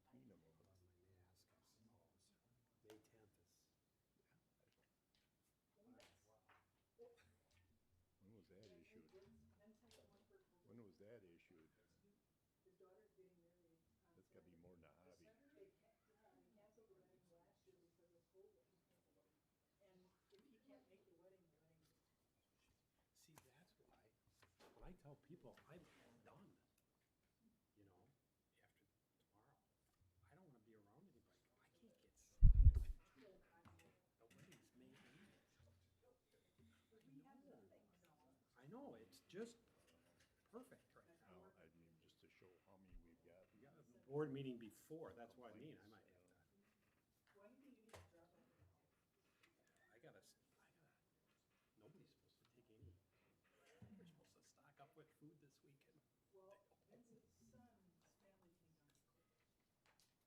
15 of them. May 10th is. When was that issued? When was that issued? His daughter's getting married. That's gotta be more than a hobby. They canceled the wedding last year because of COVID. And if he can't make the wedding. See, that's why, when I tell people I'm done, you know, after tomorrow, I don't wanna be around anybody. I can't get sick. The wedding's May 8th. I know, it's just perfect right now. No, I mean, just to show how many we've got. We got a board meeting before, that's what I mean, I might have to. Why do you think you need to drop off your house? Nobody's supposed to take any. We're supposed to stock up with food this weekend. Well, Vince's son's family came down with COVID.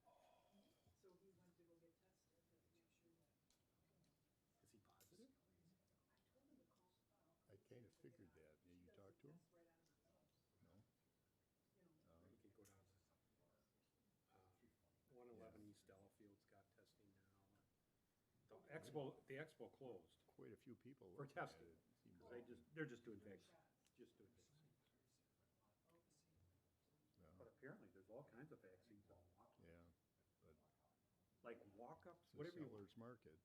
So he went to go get tested to make sure that. Is he positive? I told him to call. I kind of figured that. Yeah, you talked to him? That's right out of his nose. No? You could go down to, 111 East Delafield's got testing now. The expo closed Quite a few people. for looking at testing. it. Seems 'Cause like- they're just doing vaccines, No, But apparently there's all kinds of vaccines out. yeah, but Like walk-ups, it's a whatever you want, seller's market.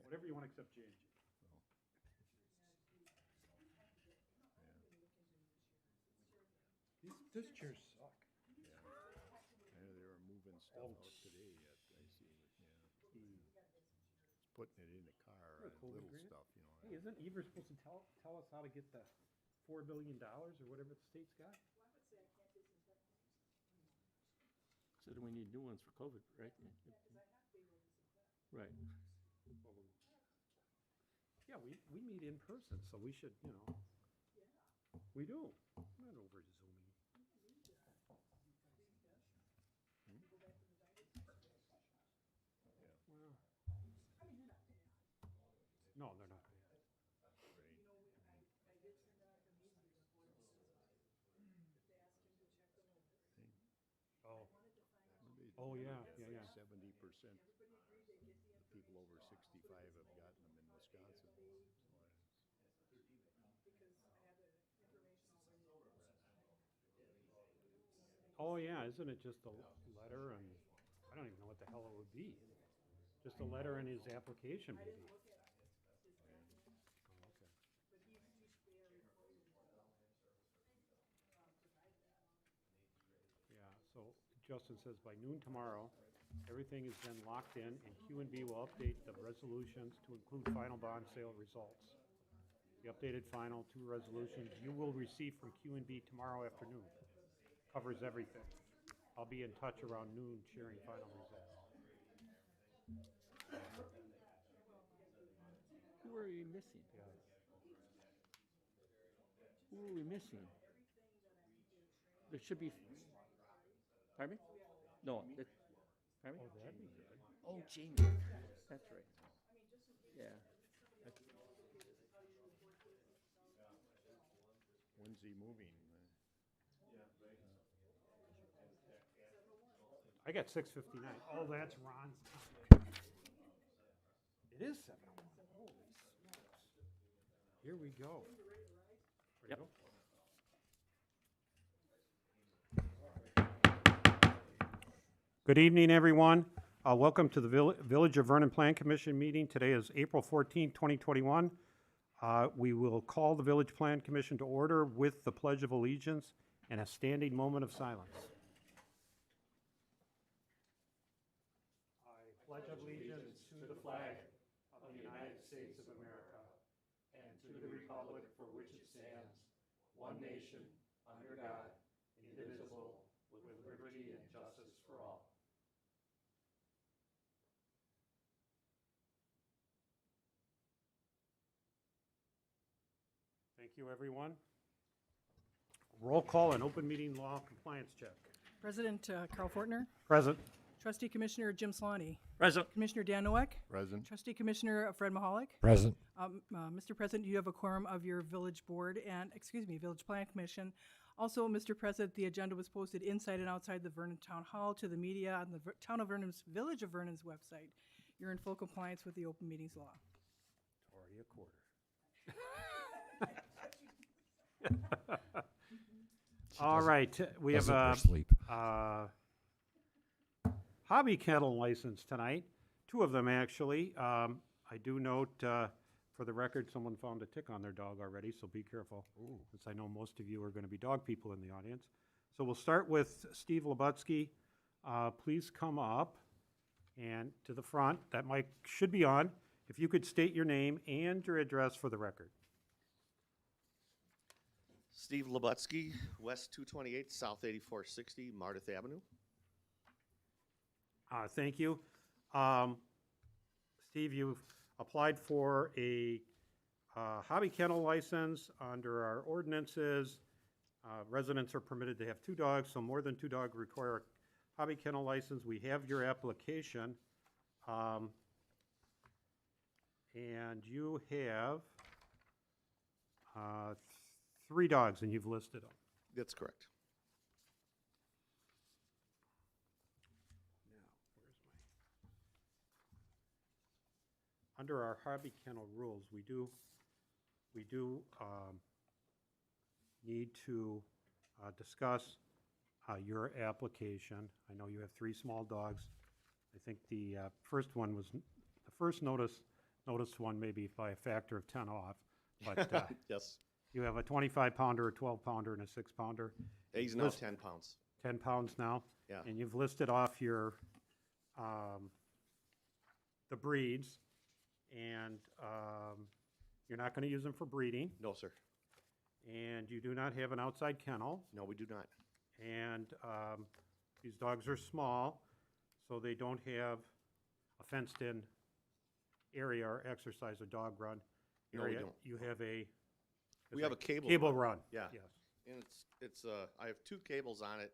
whatever you want except J&J. Well, yeah, This chairs suck. yeah. Yeah, they were moving stuff Oh, out today yet, I see, yeah. Hmm. It's putting it in the car, Yeah, COVID little grant. stuff, you know. Hey, isn't Evers supposed to tell us how to get the $4 billion or whatever the state's got? Well, I would say I can't disinfect my. Said we need new ones for COVID, right? Yeah, because I have payroll disinfect. Right. Well, yeah, we meet in person, so we should, you know, Yeah. we do. We're not over Zooming. Yeah, Well, I mean, they're not bad. no, they're not bad. right. You know, I did send out an easy report that says, if they ask him to check the letter. Oh, I wanted to find out. Oh, yeah, yeah. 70% Everybody agreed they get the of people over 65 have gotten them in Wisconsin. because I have the information already. oh, yeah, isn't it just a letter and, I don't even know what the hell it would be. Just a letter and his application I maybe. didn't look at his document, Oh, okay. but he's very employee to provide that. Yeah, so Justin says by noon tomorrow, everything is then locked in and Q and B will update the resolutions to include final bond sale results. The updated final two resolutions you will receive from Q and B tomorrow afternoon. Covers everything. I'll be in touch around noon sharing final results. Who are we missing? Yeah. Who are we missing? There should be. Pardon me? No. Pardon me? Oh, that'd be good. Oh, Jamie. That's right. Yeah. When's he moving? I got 6:59. Oh, that's Ron's time. It is 7:01. Holy smokes. Here we go. Ready to go? Good evening, everyone. Welcome to the Village of Vernon Plan Commission meeting. Today is April 14, 2021. We will call the Village Plan Commission to order with the Pledge of Allegiance and a standing moment of silence. I pledge allegiance to the flag of the United States of America and to the republic for which it stands, one nation, under God, indivisible, with liberty and justice for all. Thank you, everyone. Roll call and open meeting law compliance check. President Carl Fortner, Present. Trustee Commissioner Jim Solani, Present. Commissioner Dan Nowak, Present? Trustee Commissioner Fred Mahalik. Present. Mr. President, you have a quorum of your village board and, Village Plan Commission. Also, Mr. President, the agenda was posted inside and outside the Vernon Town Hall to the media on the Town of Vernon's, Village of Vernon's website. You're in full compliance with the open meetings law. Already a quarter. All right, we have Doesn't a for sleep. hobby kennel license tonight, 2 of them actually. I do note, for the record, someone found a tick on their dog already, so be careful, since I know most of you are going to be dog people in the audience. So we'll start with Steve Lubutsky. Please come up and to the front. That mic should be on. If you could state your name and your address for the record. Steve Lubutsky, West 228, South 8460, Martith Avenue. Thank you. Steve, you've applied for a hobby kennel license under our ordinances. Residents are permitted to have 2 dogs, so more than 2 dogs require a hobby kennel license. We have your application. And you have 3 dogs, and you've listed them. That's correct. Now, under our hobby kennel rules, we do need to discuss your application. I know you have 3 small dogs. I think the first one was, the first notice one maybe by a factor of 10 off, but Yes. you have a 25-pounder, a 12-pounder, and a 6-pounder. He's now 10 pounds. 10 pounds now? Yeah. And you've listed off your, the breeds, and you're not going to use them for breeding, No, sir. and you do not have an outside kennel, No, we do not. and these dogs are small, so they don't have a fenced-in area or exercise or dog run No, we area. don't. You have a... We have a cable. Cable run. Yeah. Yes. And it's I have 2 cables on it,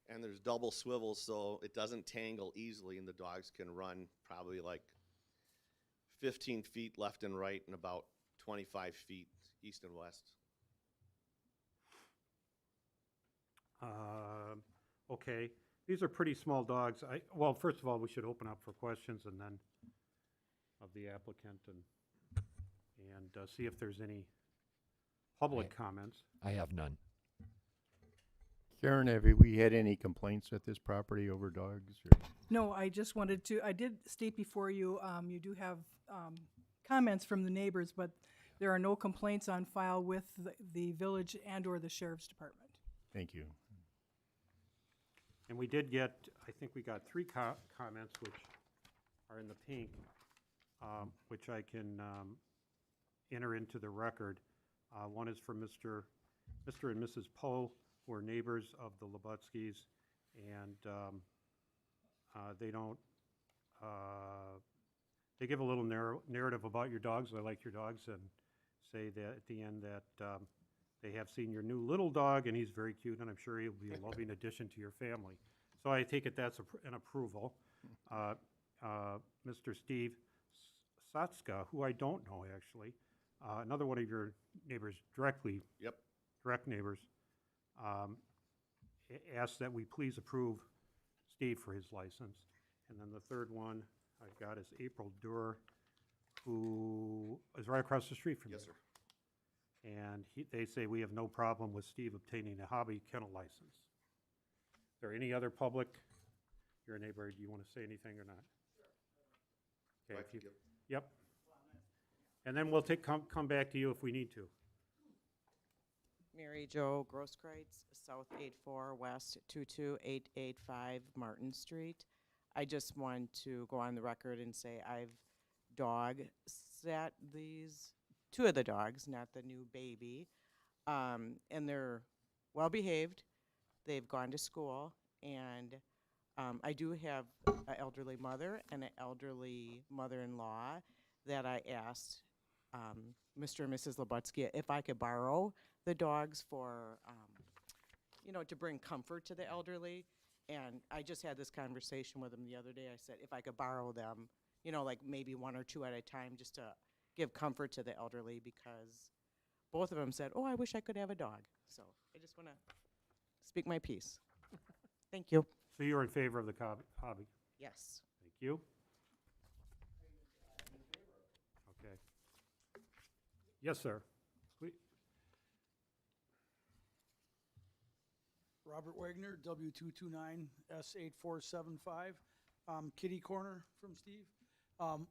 and there's double swivels, so it doesn't tangle easily, and the dogs can run probably like 15 feet left and right and about 25 feet east and west. Okay, these are pretty small dogs. Well, first of all, we should open up for questions and then of the applicant and see if there's any public comments. I have none. Karen, have we had any complaints at this property over dogs? Or? No, I just wanted to, I did state before you, you do have comments from the neighbors, but there are no complaints on file with the village and/or the sheriff's department. Thank you. And we did get, I think we got 3 comments, which are in the pink, which I can enter into the record. One is from Mr. and Mrs. Poe, who are neighbors of the Lubutskys, and they don't, they give a little narrative about your dogs. I like your dogs, and say that at the end that they have seen your new little dog, and he's very cute, and I'm sure he'll be a loving addition to your family. So I take it that's an approval. Mr. Steve Satska, who I don't know actually, another one of your neighbors directly, Yep. direct neighbors, asked that we please approve Steve for his license. And then the third one I've got is April Durr, who is right across the street from you. Yes, sir. And they say we have no problem with Steve obtaining a hobby kennel license. Is there any other public? You're a neighbor, do you want to say anything or not? Do I Okay, have to give- yep. And then we'll come back to you if we need to. Mary Jo Grosskreutz, South 84 West 22885 Martin Street. I just want to go on the record and say I've dog sat these, 2 of the dogs, not the new baby, and they're well behaved. They've gone to school, and I do have an elderly mother and an elderly mother-in-law that I asked Mr. and Mrs. Lubutsky if I could borrow the dogs for, to bring comfort to the elderly. And I just had this conversation with them the other day. I said, if I could borrow them, like maybe 1 or 2 at a time, just to give comfort to the elderly, because both of them said, oh, I wish I could have a dog. So I just want to speak my piece. Thank you. So you're in favor of the hobby? Yes. Thank you. Okay. Yes, sir. Please. Robert Wagner, W229S8475, kitty corner from Steve.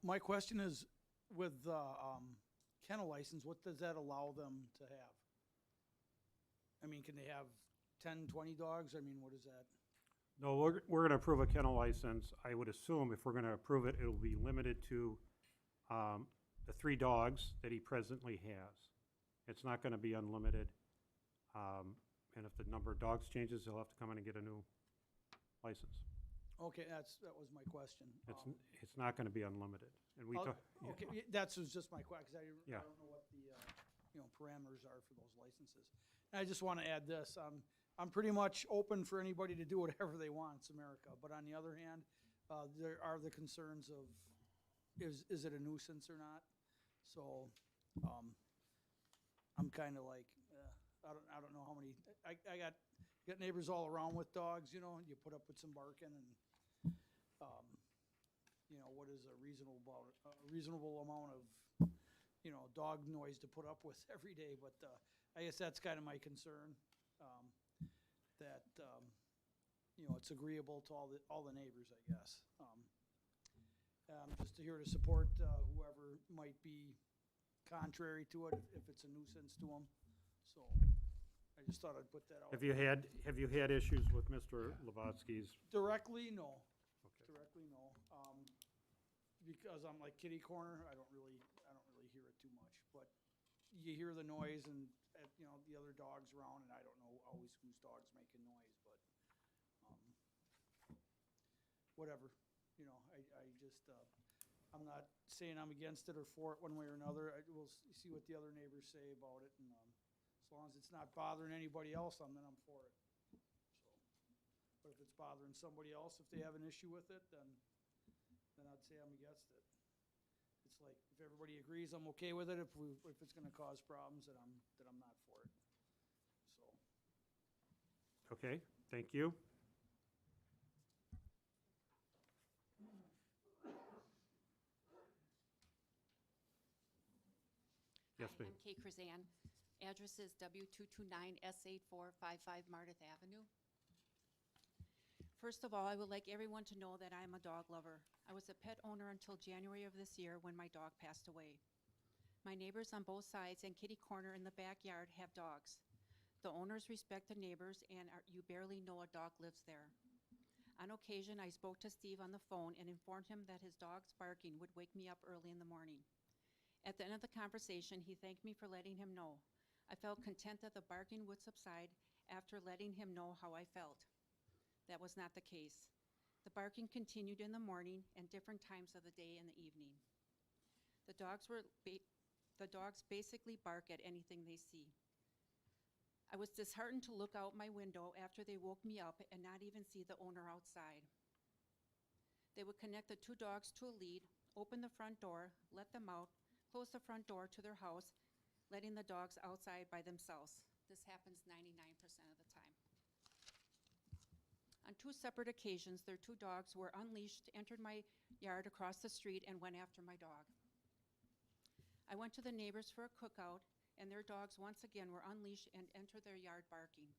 My question is, with the kennel license, what does that allow them to have? I mean, can they have 10, 20 dogs? I mean, what is that? No, we're going to approve a kennel license. I would assume if we're going to approve it, it'll be limited to the 3 dogs that he presently has. It's not going to be unlimited. And if the number of dogs changes, he'll have to come in and get a new license. Okay, that was my question. It's not going to be unlimited. And we talk. Okay, that's was just my question, because I Yeah. don't know what the, parameters are for those licenses. And I just want to add this, I'm pretty much open for anybody to do whatever they want, it's America. But on the other hand, there are the concerns of, is it a nuisance or not? So, I'm kind of like, I don't know how many, I got neighbors all around with dogs, you put up with some barking and, what is a reasonable amount of, dog noise to put up with every day, but, I guess that's kind of my concern, that, it's agreeable to all the neighbors, I guess. Just here to support, whoever might be contrary to it, if it's a nuisance to them, so. I just thought I'd put that out. Have you had issues with Mr. Lavatsky's? Directly, no. Okay. Directly, no. Because I'm like kitty corner, I don't really hear it too much. But you hear the noise and, the other dogs around, and I don't know always whose dog's making noise, but, whatever. I just, I'm not saying I'm against it or for it one way or another. We'll see what the other neighbors say about it, and, as long as it's not bothering anybody else, then I'm for it. So, but if it's bothering somebody else, if they have an issue with it, then I'd say I'm against it. It's like, if everybody agrees, I'm okay with it. If it's gonna cause problems, then I'm not for it. So. Okay, thank you. Yes, Hi, ma'am. I'm Kay Krazan. Address is W229S8455 Martith Avenue. First of all, I would like everyone to know that I am a dog lover. I was a pet owner until January of this year when my dog passed away. My neighbors on both sides and kitty corner in the backyard have dogs. The owners respect the neighbors, and you barely know a dog lives there. On occasion, I spoke to Steve on the phone and informed him that his dog's barking would wake me up early in the morning. At the end of the conversation, he thanked me for letting him know. I felt content that the barking would subside after letting him know how I felt. That was not the case. The barking continued in the morning and different times of the day and the evening. The dogs basically bark at anything they see. I was disheartened to look out my window after they woke me up and not even see the owner outside. They would connect the 2 dogs to a lead, open the front door, let them out, close the front door to their house, letting the dogs outside by themselves. This happens 99% of the time. On 2 separate occasions, their 2 dogs were unleashed, entered my yard across the street, and went after my dog. I went to the neighbors for a cookout, and their dogs once again were unleashed and entered their yard barking.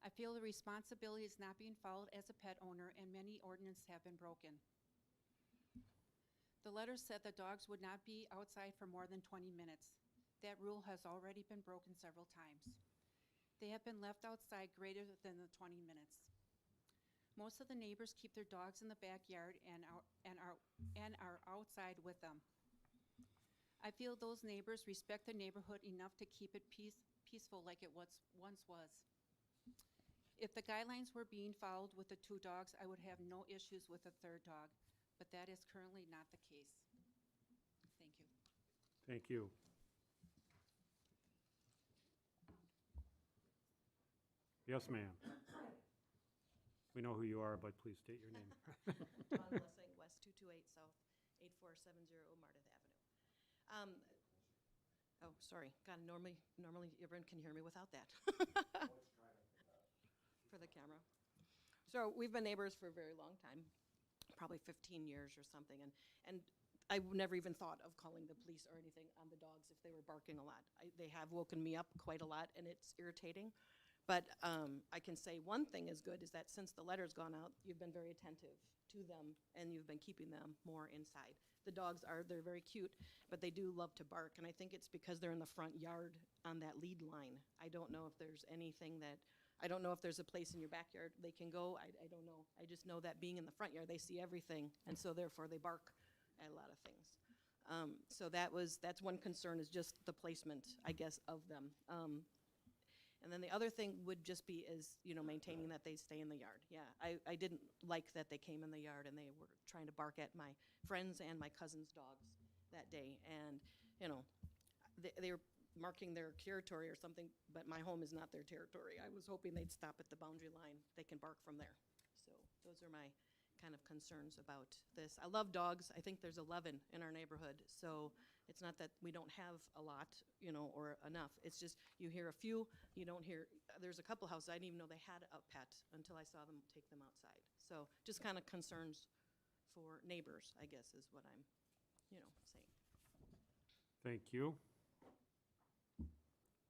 I feel the responsibility is not being followed as a pet owner, and many ordinances have been broken. The letter said the dogs would not be outside for more than 20 minutes. That rule has already been broken several times. They have been left outside greater than the 20 minutes. Most of the neighbors keep their dogs in the backyard and are outside with them. I feel those neighbors respect the neighborhood enough to keep it peaceful like it once was. If the guidelines were being followed with the 2 dogs, I would have no issues with a 3rd dog, but that is currently not the case. Thank you. Thank you. Yes, ma'am. We know who you are, but please state your name. Dawn Blessing, West 228 South, 8470 Martith Avenue. Oh, sorry. God, normally everyone can hear me without that. For the camera. So we've been neighbors for a very long time, probably 15 years or something, and I never even thought of calling the police or anything on the dogs if they were barking a lot. They have woken me up quite a lot, and it's irritating. But I can say one thing is good is that since the letter's gone out, you've been very attentive to them, and you've been keeping them more inside. The dogs they're very cute, but they do love to bark, and I think it's because they're in the front yard on that lead line. I don't know if there's anything that, I don't know if there's a place in your backyard they can go. I don't know. I just know that being in the front yard, they see everything, and so therefore they bark at a lot of things. So that's one concern is just the placement, I guess, of them. And then the other thing would just be maintaining that they stay in the yard. Yeah, I didn't like that they came in the yard and they were trying to bark at my friends and my cousin's dogs that day. And, they were marking their territory or something, but my home is not their territory. I was hoping they'd stop at the boundary line. They can bark from there. So those are my kind of concerns about this. I love dogs. I think there's 11 in our neighborhood. So it's not that we don't have a lot, or enough. It's just you hear a few, you don't hear. There's a couple houses, I didn't even know they had a pet until I saw them take them outside. So just kind of concerns for neighbors, I guess, is what I'm, saying. Thank you.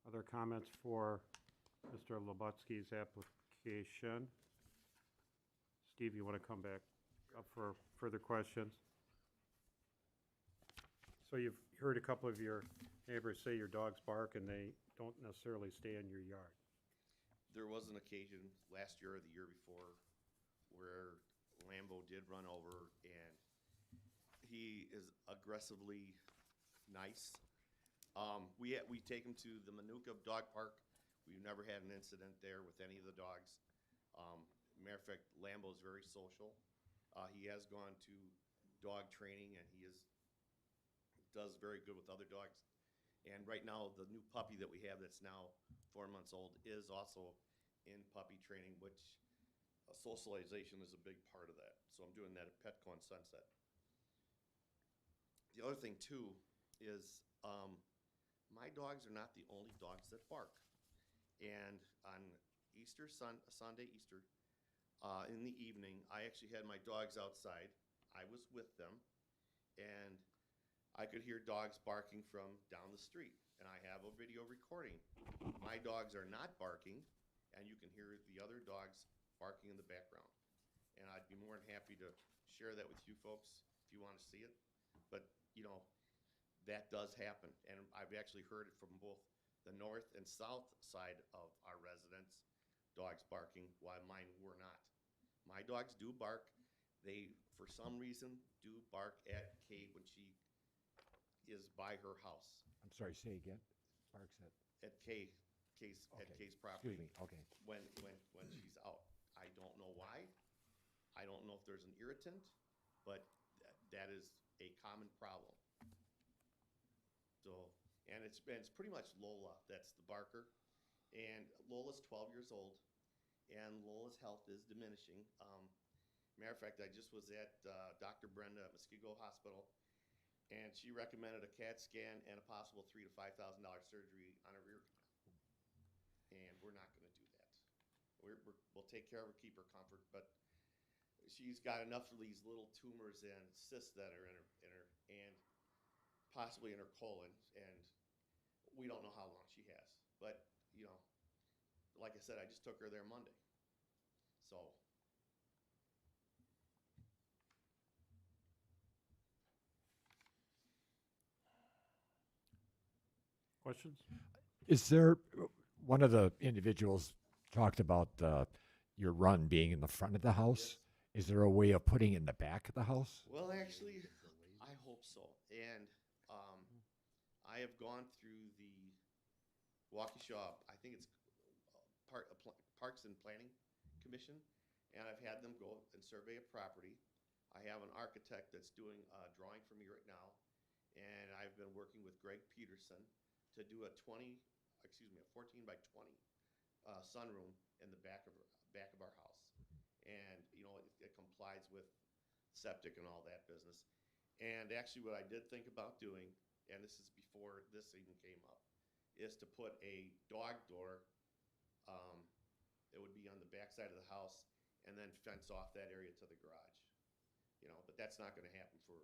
Other comments for Mr. Lubutsky's application? Steve, you want to come back up for further questions? So you've heard a couple of your neighbors say your dogs bark and they don't necessarily stay in your yard. There was an occasion last year or the year before where Lambo did run over, and he is aggressively nice. We take him to the Manuka Dog Park. We've never had an incident there with any of the dogs. Matter of fact, Lambo is very social. He has gone to dog training, and does very good with other dogs. And right now, the new puppy that we have that's now 4 months old is also in puppy training, which socialization is a big part of that. So I'm doing that at Petco and Sunset. The other thing, too, is my dogs are not the only dogs that bark. And on Sunday, Easter, in the evening, I actually had my dogs outside. I was with them, and I could hear dogs barking from down the street, and I have a video recording. My dogs are not barking, and you can hear the other dogs barking in the background. And I'd be more than happy to share that with you folks if you want to see it. But, that does happen, and I've actually heard it from both the north and south side of our residents, dogs barking, while mine were not. My dogs do bark. They, for some reason, do bark at Kay when she is by her house. I'm sorry, say again. Barks at Kay's property. Excuse me, okay. When she's out. I don't know why. I don't know if there's an irritant, but that is a common problem. So, and it's pretty much Lola that's the barker. And Lola's 12 years old, and Lola's health is diminishing. Matter of fact, I just was at Dr. Brenda at Muskego Hospital, and she recommended a CAT scan and a possible $3,000 to $5,000 surgery on her rear canal. And we're not going to do that. We'll take care of her, keep her comfort, but she's got enough of these little tumors and cysts that are in her and possibly in her colon, and we don't know how long she has. But, like I said, I just took her there Monday. So. Questions? Is there, one of the individuals talked about your run being in the front of the house. Is there a way of putting it in the back of the house? Well, actually, I hope so. And I have gone through the Waukesha, I think it's Parks and Planning Commission, and I've had them go and survey a property. I have an architect that's doing a drawing for me right now, and I've been working with Greg Peterson to do a 14 by 20 sunroom in the back of our house. And, it complies with septic and all that business. And actually what I did think about doing and this is before this even came up, is to put a dog door, it would be on the back side of the house, and then fence off that area to the garage. You know, but that's not gonna happen for,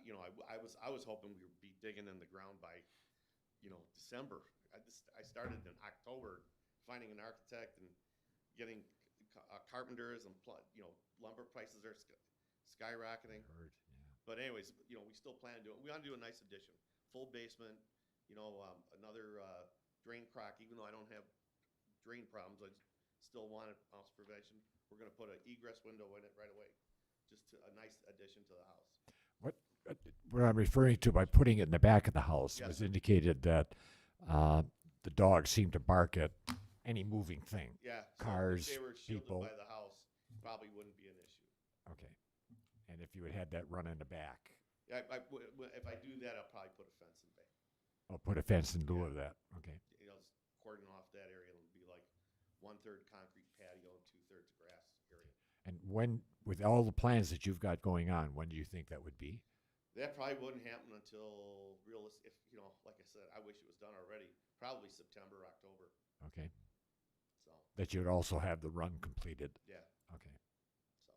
you know, I was hoping we would be digging in the ground by, you know, December. I started in October, finding an architect and getting carpenters and, you know, lumber prices are skyrocketing. Heard, yeah. But anyways, you know, we still plan to do it. We want to do a nice addition, full basement, you know, another drain crock, even though I don't have drain problems, I still want mouse prevention. We're gonna put an egress window in it right away. Just a nice addition to the house. What I'm referring to by putting it in the back of the house Yes. was indicated that the dogs seem to bark at any moving thing. Yeah. So Cars, if they were shielded people. by the house, probably wouldn't be an issue. Okay. And if you had that run in the back, Yeah, if I do that, I'll probably put a fence in back. I'll put a fence in lieu of that. Okay. You know, just cordon off that area. It'll be like 1/3 concrete patio and 2/3 grass area. And when, with all the plans that you've got going on, when do you think that would be? That probably wouldn't happen until if, you know, like I said, I wish it was done already. Probably September, October. Okay. So, That you'd also have the run completed. yeah. Okay. So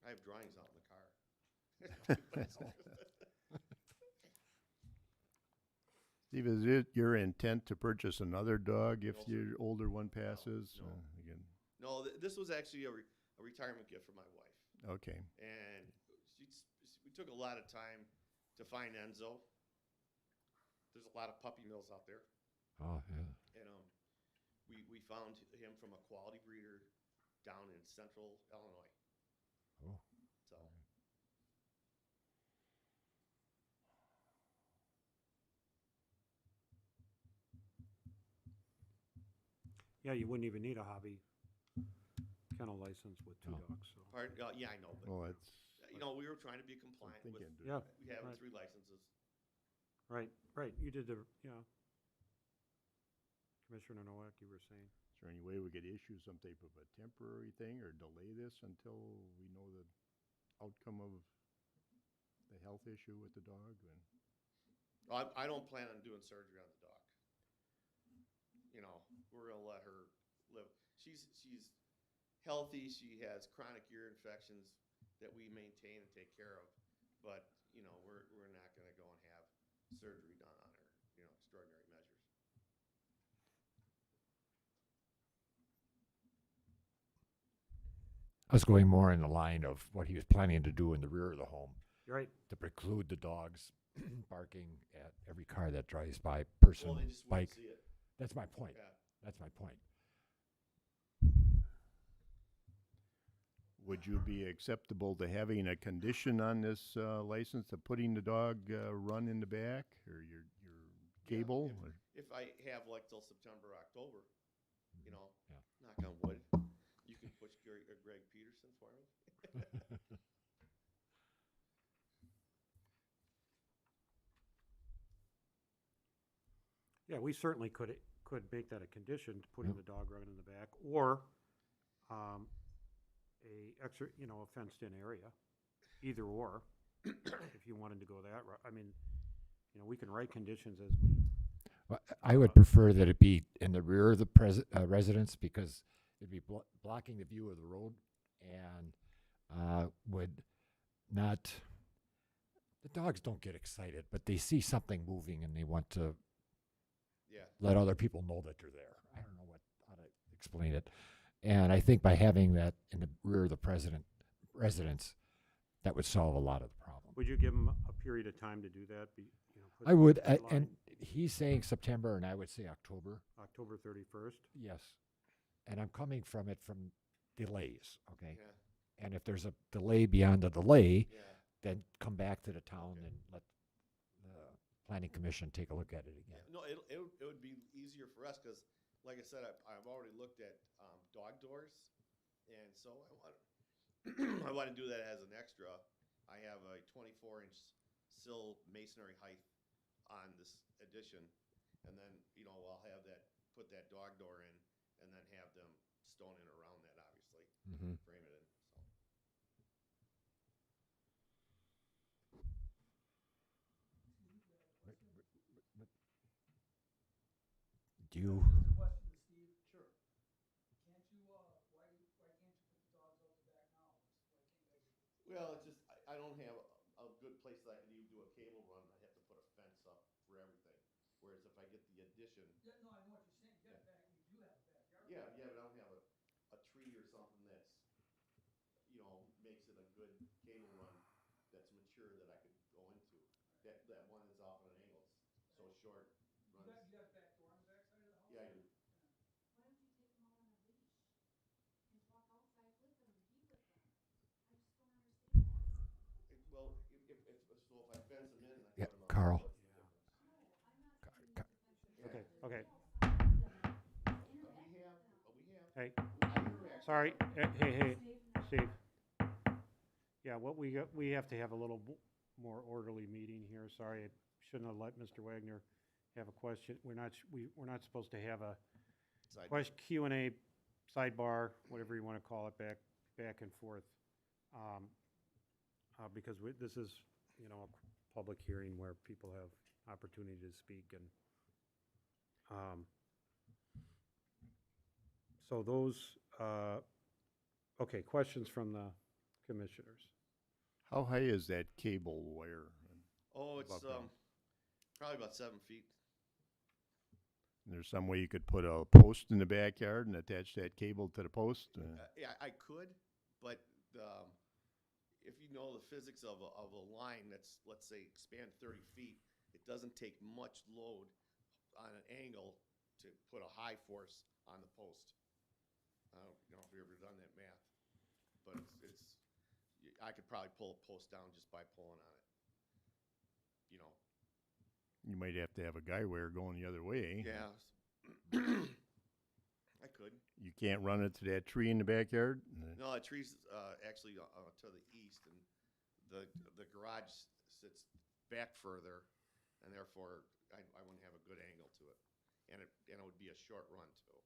I have drawings out in the car. Steve, is it your intent to purchase another dog if No, sir. your older one passes? no. Again, No, this was actually a retirement gift for my wife. okay. And we took a lot of time to find Enzo. There's a lot of puppy mills out there. Oh, yeah. And we found him from a quality breeder down in central Illinois. Oh. So, Yeah, you wouldn't even need a hobby kennel license with two No. dogs, so. yeah, I know, but Well, that's, you know, we were trying to be compliant with, thinking, Yeah, we have right. 3 licenses. Right, you did the, yeah. Commissioner Nowak, you were saying. is there any way we could issue some type of a temporary thing or delay this until we know the outcome of the health issue with the dog? And I don't plan on doing surgery on the dog. You know, we're gonna let her live. She's healthy. She has chronic ear infections that we maintain and take care of. But, you know, we're not gonna go and have surgery done on her, you know, extraordinary measures. I was going more in the line of what he was planning to do in the rear of the home You're right, to preclude the dogs barking at every car that drives by, person, Well, they just bike. wouldn't see it. That's my point. Yeah. That's my point. would you be acceptable to having a condition on this license of putting the dog run in the back or your cable? Yeah, or- if I have like till September, October, you know, Yeah. knock on wood, you can push Greg Peterson for me. yeah, we certainly could make that a condition, putting the dog run in the back, or, a extra, you know, a fenced-in area, either or, if you wanted to go that route. I mean, you know, we can write conditions as we, Well, I would prefer that it be in the rear of the residence because it'd be blocking the view of the road and would not. The dogs don't get excited, but they see something moving and they want to Yeah. let other people know that they're there. I don't know how to explain it. And I think by having that in the rear of the residence, that would solve a lot of the problem. would you give them a period of time to do that? You know, put I would, a deadline? and he's saying September, and I would say October. October 31st? Yes. And I'm coming from it from delays, okay? Yeah. And if there's a delay beyond the delay, Yeah. then come back to the town Okay. and let the planning commission take a look at it Yeah, again. no, it would be easier for us because, like I said, I've already looked at dog doors, and so I want to do that as an extra. I have a 24-inch sill masonry height on this addition, and then, you know, I'll have put that dog door in, and then have them stone in around that, obviously, Mm-hmm. frame it in. So. Do you, Just a question to Steve. Sure. Can't you, why can't you put the dogs out the back now? Why can't you guys? Well, it's just, I don't have a good place that I could even do a cable run. I have to put a fence up for everything. Whereas if I get the addition, Yeah, no, I know what you're saying. You got a back, you do have a backyard. yeah, but I don't have a tree or something that's, makes it a good cable run that's mature that I could go into. That one is off at an angle, it's so short, You runs, got a back door on the back side of the house? yeah, I do. Why don't you take them out on a leash and walk outside with them or be with them? I just don't understand that. Well, so if I fence them in and I Yeah, put them Carl. outside, what's the difference? No, I'm not Ca- saying you ca- have to fence them. Okay, in. okay. Go outside with them, interact with them. Hey, I interact. sorry, hey, Steve. Yeah, we have to have a little more orderly meeting here. Sorry, I shouldn't have let Mr. Wagner have a question. We're not supposed to have a Side- Q&A sidebar, whatever you want to call it, back and forth. Because this is, a public hearing where people have opportunity to speak and, so those, okay, questions from the commissioners. How high is that cable wire? Oh, it's, Above ground. probably about 7 feet. And there's some way you could put a post in the backyard and attach that cable to the post? Yeah, I could, but if you know the physics of a line that's, let's say, expand 30 feet, it doesn't take much load on an angle to put a high force on the post. I don't know if you've ever done that math, but I could probably pull a post down just by pulling on it. You might have to have a guy wire going the other way. Yeah. I could. You can't run it to that tree in the backyard? No, the tree's actually to the east, and the garage sits back further, and therefore I wouldn't have a good angle to it, and it would be a short run too.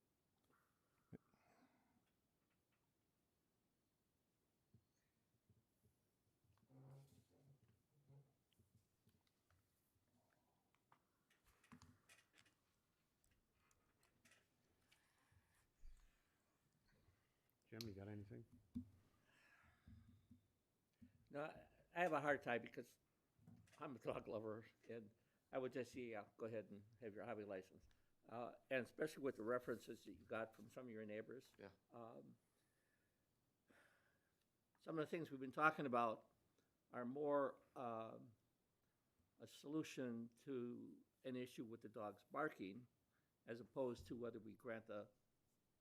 Jim, you got anything? No, I have a hard time because I'm a dog lover, and I would just say, yeah, go ahead and have your hobby license. And especially with the references that you got from some of your neighbors. Yeah. Some of the things we've been talking about are more a solution to an issue with the dogs barking as opposed to whether we grant a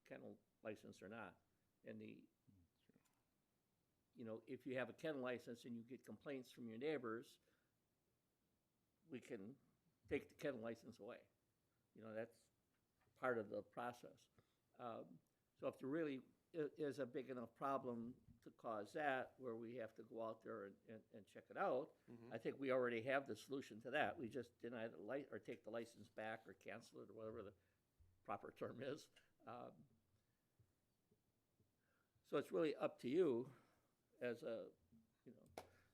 kennel license or not. And if you have a kennel license and you get complaints from your neighbors, we can take the kennel license away. That's part of the process. So if there really is a big enough problem to cause that, where we have to go out there and check it out, I think we already have the solution to that. We just deny the or take the license back or cancel it or whatever the proper term is. So it's really up to you as a,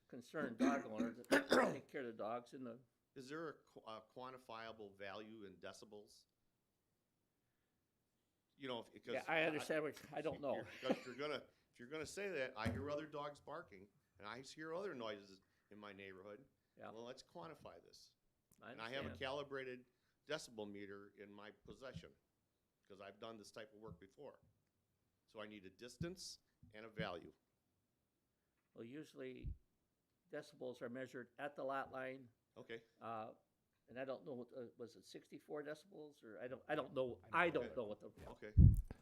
concerned dog owner to take care of the dogs in the. Is there a quantifiable value in decibels? Because Yeah, I understand I don't know. Because if you're gonna say that, I hear other dogs barking, and I hear other noises in my neighborhood. Yeah. Well, let's quantify this. I And I have a understand. calibrated decibel meter in my possession, because I've done this type of work before. So I need a distance and a value. Well, usually decibels are measured at the lot line. Okay. And I don't know what, was it 64 decibels or I don't know what the Okay.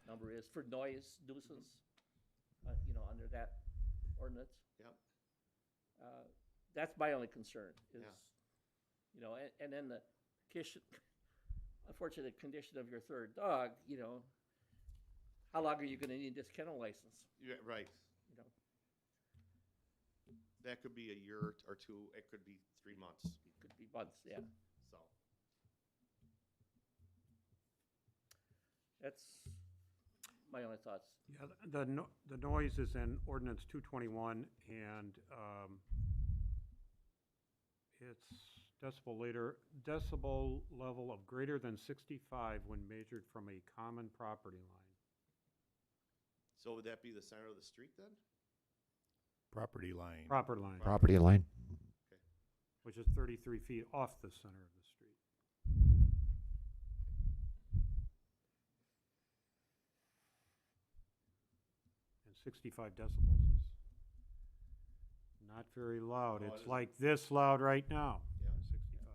number is for noise nuisance, under that ordinance. Yep. That's my only concern is, Yeah. and then the unfortunate condition of your third dog, how long are you gonna need this kennel license? Yeah, right. That could be a year or two. It could be 3 months. It could be months, yeah. So, That's my only thoughts. Yeah, the noise is in ordinance 221, and it's decibel level of greater than 65 when measured from a common property line. So would that be the center of the street then? Property line. Property line, Property line? which is 33 feet off the center of the street. And 65 decibels is not very loud. No, it It's isn't. like this loud right now. Yeah. 65.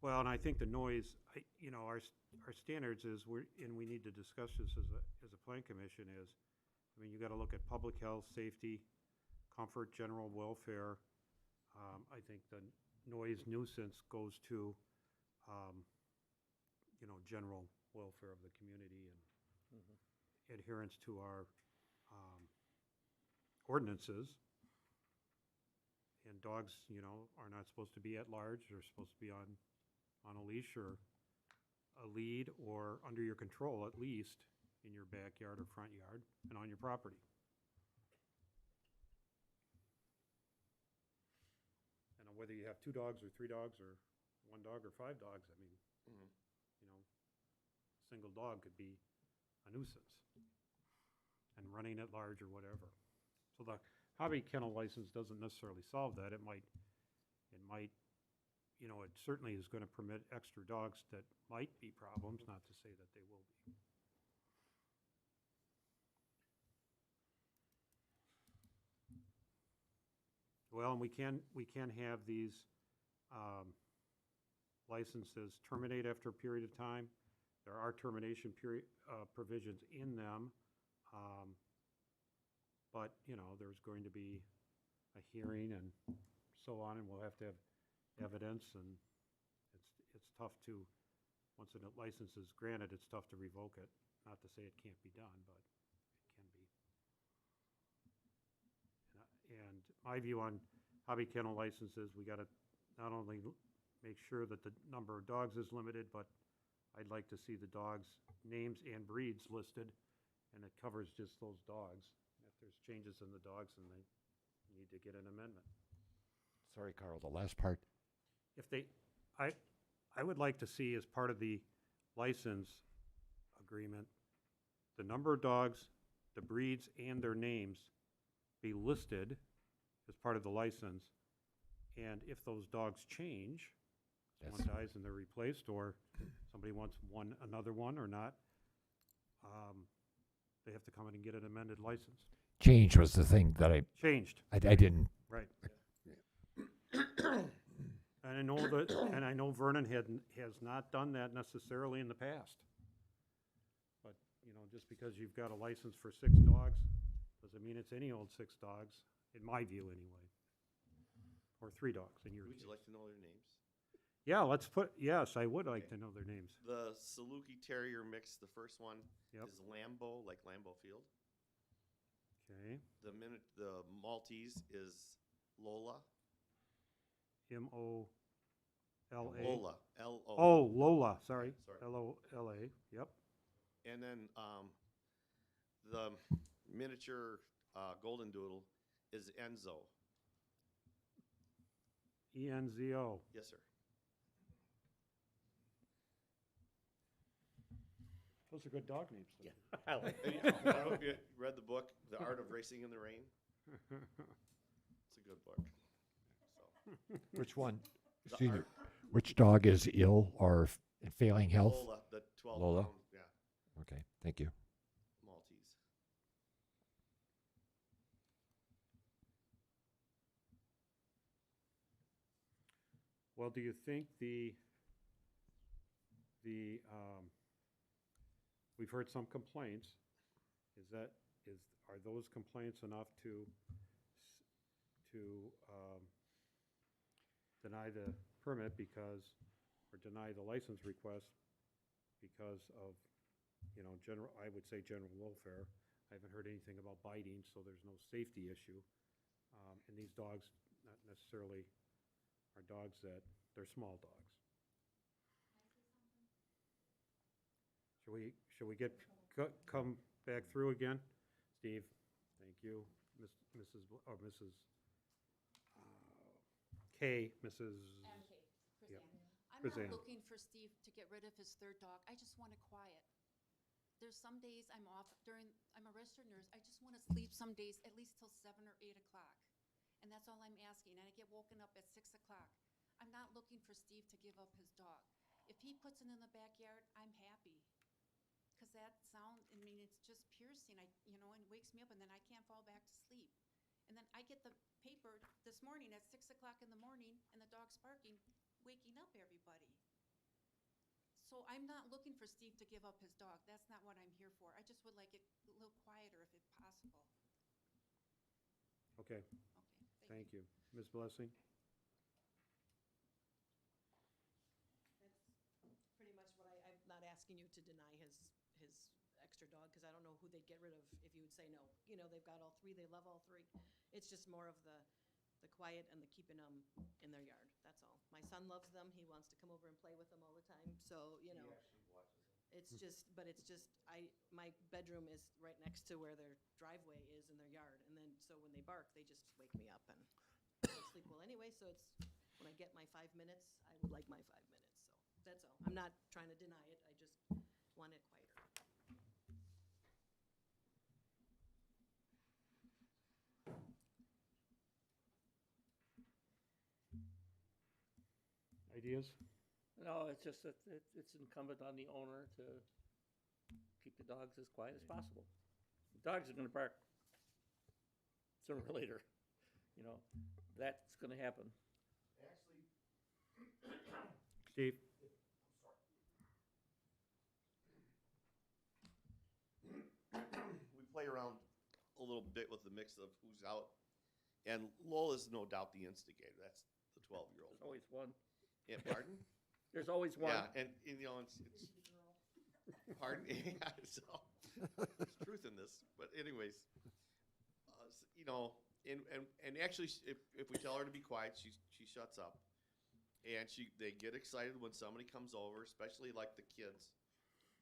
Well, and I think the noise, you know, our standards is, and we need to discuss this as a plan commission is, I mean, you gotta look at public health, safety, comfort, general welfare. I think the noise nuisance goes to, you know, general welfare of the community and adherence to our ordinances. And dogs, you know, are not supposed to be at large. They're supposed to be on a leash or a lead or under your control, at least in your backyard or front yard and on your property. And whether you have 2 dogs or 3 dogs or 1 dog or 5 dogs, I mean, Mhm. you know, a single dog could be a nuisance and running at large or whatever. So the hobby kennel license doesn't necessarily solve that. It might, you know, it certainly is gonna permit extra dogs that might be problems, not to say that they will be. Well, and we can have these licenses terminate after a period of time. There are termination period provisions in them. But, you know, there's going to be a hearing and so on, and we'll have to have evidence, and it's tough to, once a license is granted, it's tough to revoke it. Not to say it can't be done, but it can be. And my view on hobby kennel licenses, we gotta not only make sure that the number of dogs is limited, but I'd like to see the dogs' names and breeds listed, and it covers just those dogs. If there's changes in the dogs, then they need to get an amendment. Sorry, Carl, the last part. If they, I would like to see as part of the license agreement, the number of dogs, the breeds, and their names be listed as part of the license. And if those dogs change, one dies and they're replaced, or somebody wants another one or not, they have to come in and get an amended license. Change was the thing that I Changed, didn't. right. And I know Vernon has not done that necessarily in the past. But, you know, just because you've got a license for 6 dogs, doesn't mean it's any old 6 dogs, in my view anyway. Or 3 dogs in your Would case. you like to know their names? Yeah, yes, I would like to know their names. The Saluki Terrier mix, the first one Yep. is Lambo, like Lambeau Field. Okay, The Maltese is Lola. M-O-L-A. Lola, L-O. Oh, Lola, sorry. Sorry. L-O-L-A, yep. And then the miniature golden doodle is Enzo. E-N-Z-O. Yes, sir. Those are good dog names. Yeah. I don't know if you read the book, The Art of Racing in the Rain. It's a good book. So. Which one? The Excuse me. art- Which dog is ill or in failing health? Lola, the 12 Lola? pound, yeah, Okay, thank you. Maltese. Well, do you think we've heard some complaints. Are those complaints enough to deny the permit or deny the license request because of, you know, I would say general welfare. I haven't heard anything about biting, so there's no safety issue. And these dogs, not necessarily are dogs they're small dogs. Should we come back through again? Steve, Thank you, Mrs. K, Mrs. MK, Yep. I'm Roseanne. not looking for Steve to get rid of his third dog. I just want it quiet. There's some days I'm off I'm a registered nurse. I just want to sleep some days at least till 7 or 8 o'clock. And that's all I'm asking. And I get woken up at 6 o'clock. I'm not looking for Steve to give up his dog. If he puts it in the backyard, I'm happy. Because that sound, I mean, it's just piercing, and it wakes me up and then I can't fall back to sleep. And then I get the paper this morning at 6 o'clock in the morning and the dog's barking, waking up everybody. So I'm not looking for Steve to give up his dog. That's not what I'm here for. I just would like it a little quieter if it's possible. Okay, Okay, thank you. Ms. Blessing? That's pretty much what I'm not asking you to deny his extra dog, because I don't know who they'd get rid of if you would say no. You know, they've got all three, they love all three. It's just more of the quiet and the keeping them in their yard, that's all. My son loves them, he wants to come over and play with them all the time, so, you know. It's just, my bedroom is right next to where their driveway is in their yard, and then, so when they bark, they just wake me up, and I don't sleep well anyway, so it's, when I get my 5 minutes, I would like my 5 minutes, so, that's all. I'm not trying to deny it, I just want it quieter. Ideas? No, it's just that it's incumbent on the owner to keep the dogs as quiet as possible. The dogs are gonna bark sooner or later, that's gonna happen. Steve? We play around a little bit with the mix of who's out, and Lowell is no doubt the instigator. That's the 12-year-old. There's always one. Yeah, pardon? There's always one. Yeah, and it's pardon? Yeah, so there's truth in this. But anyways, and actually, if we tell her to be quiet, she shuts up, and they get excited when somebody comes over, especially like the kids,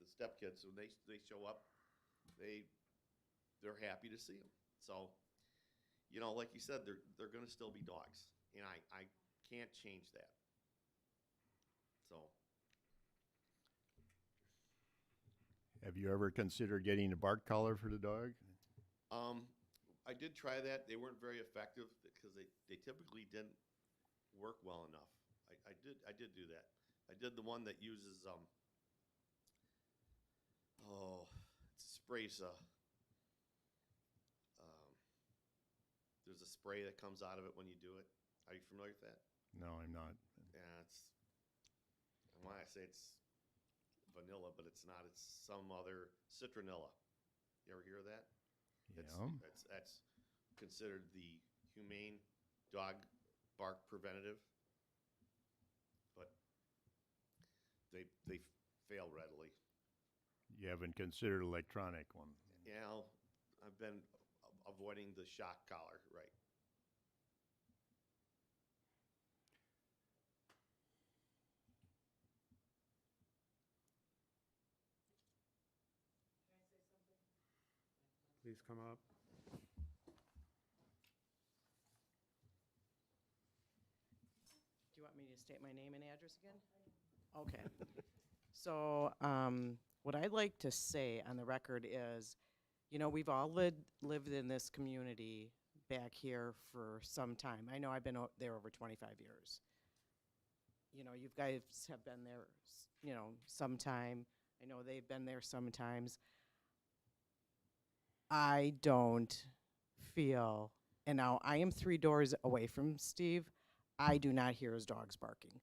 the stepkids. When they show up, they're happy to see them. So, like you said, they're going to still be dogs, and I can't change that. So. Have you ever considered getting a bark collar for the dog? I did try that. They weren't very effective because they typically didn't work well enough. I did do that. I did the one that uses it sprays there's a spray that comes out of it when you do it. Are you familiar with that? No, I'm not. Yeah, why I say it's vanilla, but it's not. It's some other citronella. You ever hear of that? Yeah. That's considered the humane dog bark preventative, but they fail readily. You haven't considered electronic one? Yeah, I've been avoiding the shock collar, right? Please come up. Do you want me to state my name and address again? Okay. So, what I'd like to say on the record is, we've all lived in this community back here for some time. I know I've been there over 25 years. You guys have been there, some time. I know they've been there sometimes. I don't feel, and now I am 3 doors away from Steve, I do not hear his dogs barking.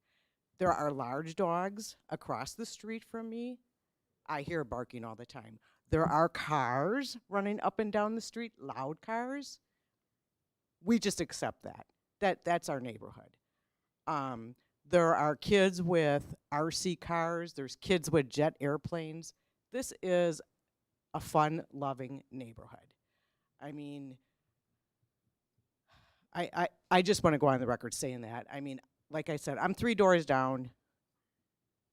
There are large dogs across the street from me. I hear barking all the time. There are cars running up and down the street, loud cars. We just accept that. That's our neighborhood. There are kids with RC cars. There's kids with jet airplanes. This is a fun-loving neighborhood. I mean, I just want to go on the record saying that. I mean, like I said, I'm 3 doors down.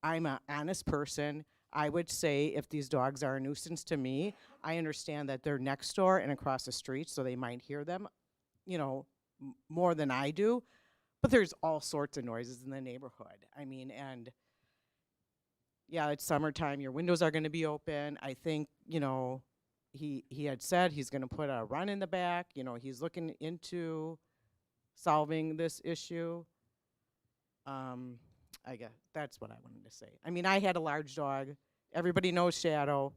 I'm an honest person. I would say if these dogs are a nuisance to me, I understand that they're next door and across the street, so they might hear them, more than I do. But there's all sorts of noises in the neighborhood. I mean, and yeah, it's summertime. Your windows are going to be open. I think, he had said he's going to put a run in the back. He's looking into solving this issue. I guess that's what I wanted to say. I mean, I had a large dog. Everybody knows Shadow.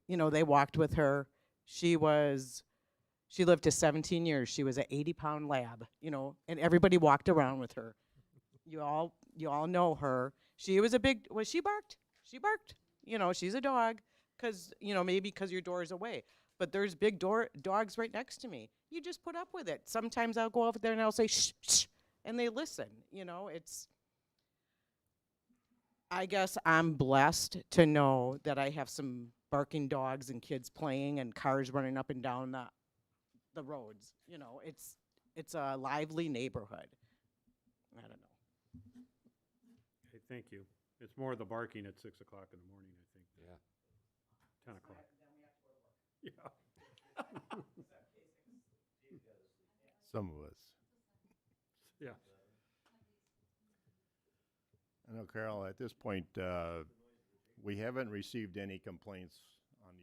They walked with her. She lived to 17 years. She was an 80-pound lab, and everybody walked around with her. You all know her. She was she barked. She barked. She's a dog because, maybe because your door is away. But there's big dogs right next to me. You just put up with it. Sometimes I'll go over there and I'll say, shh, shh, and they listen. I guess I'm blessed to know that I have some barking dogs and kids playing and cars running up and down the roads. It's a lively neighborhood. I don't know. Okay, thank you. It's more the barking at 6 o'clock in the morning, I think. Yeah. 10 o'clock. Yeah. Some of us. Yeah. I know, Carol, at this point, we haven't received any complaints on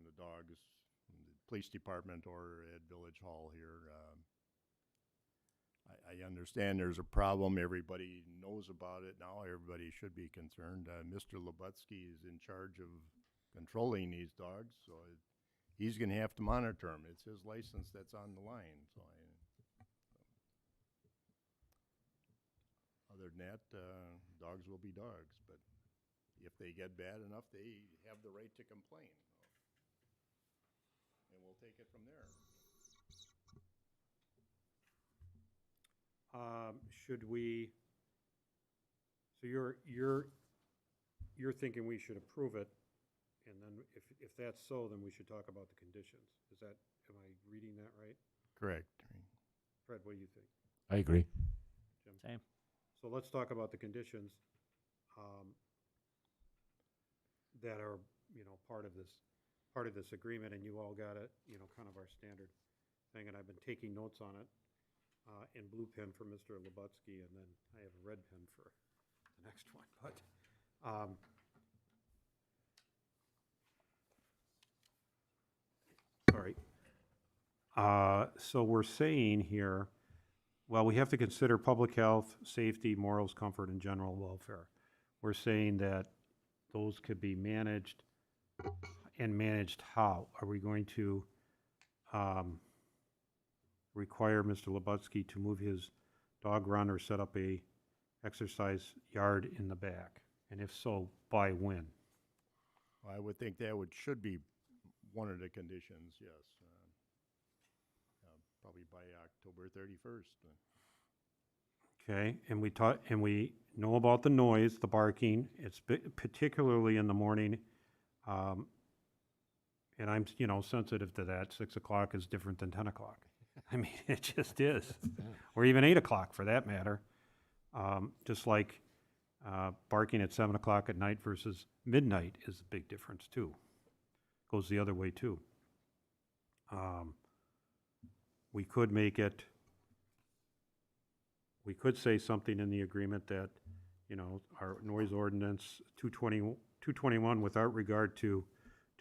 the dogs from the police department or at Village Hall here. I understand there's a problem. Everybody knows about it now. Everybody should be concerned. Mr. Lubutsky is in charge of controlling these dogs, so he's going to have to monitor them. It's his license that's on the line. So other than that, dogs will be dogs. But if they get bad enough, they have the right to complain. And we'll take it from there. Should we, so you're thinking we should approve it, and then if that's so, then we should talk about the conditions. Am I reading that right? Correct. Fred, what do you think? I agree. Jim? Same. So let's talk about the conditions that are, part of this agreement, and you all got it, kind of our standard thing, and I've been taking notes on it in blue pen for Mr. Lubutsky, and then I have a red pen for the next one. But sorry. So we're saying here, well, we have to consider public health, safety, morals, comfort, and general welfare. We're saying that those could be managed, and managed how? Are we going to require Mr. Lubutsky to move his dog run or set up a exercise yard in the back? And if so, by when? Well, I would think that should be one of the conditions, yes. Probably by October 31st. Okay, and we know about the noise, the barking. It's particularly in the morning. And I'm, sensitive to that. 6 o'clock is different than 10 o'clock. I mean, it just is. Or even 8 o'clock for that matter. Just like barking at 7 o'clock at night versus midnight is a big difference too. Goes the other way too. We could say something in the agreement that, our noise ordinance 221 without regard to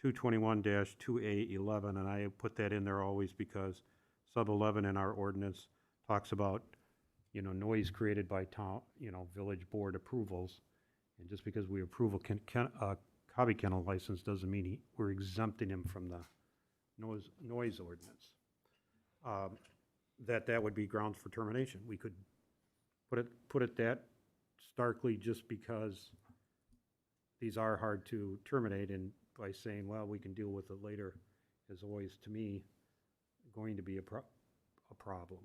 221-2A11, and I put that in there always because sub 11 in our ordinance talks about, noise created by town, village board approvals. And just because we approve a hobby kennel license doesn't mean we're exempting him from the noise ordinance. That would be grounds for termination. We could put it that starkly just because these are hard to terminate, and by saying, well, we can deal with it later is always, to me, going to be a problem.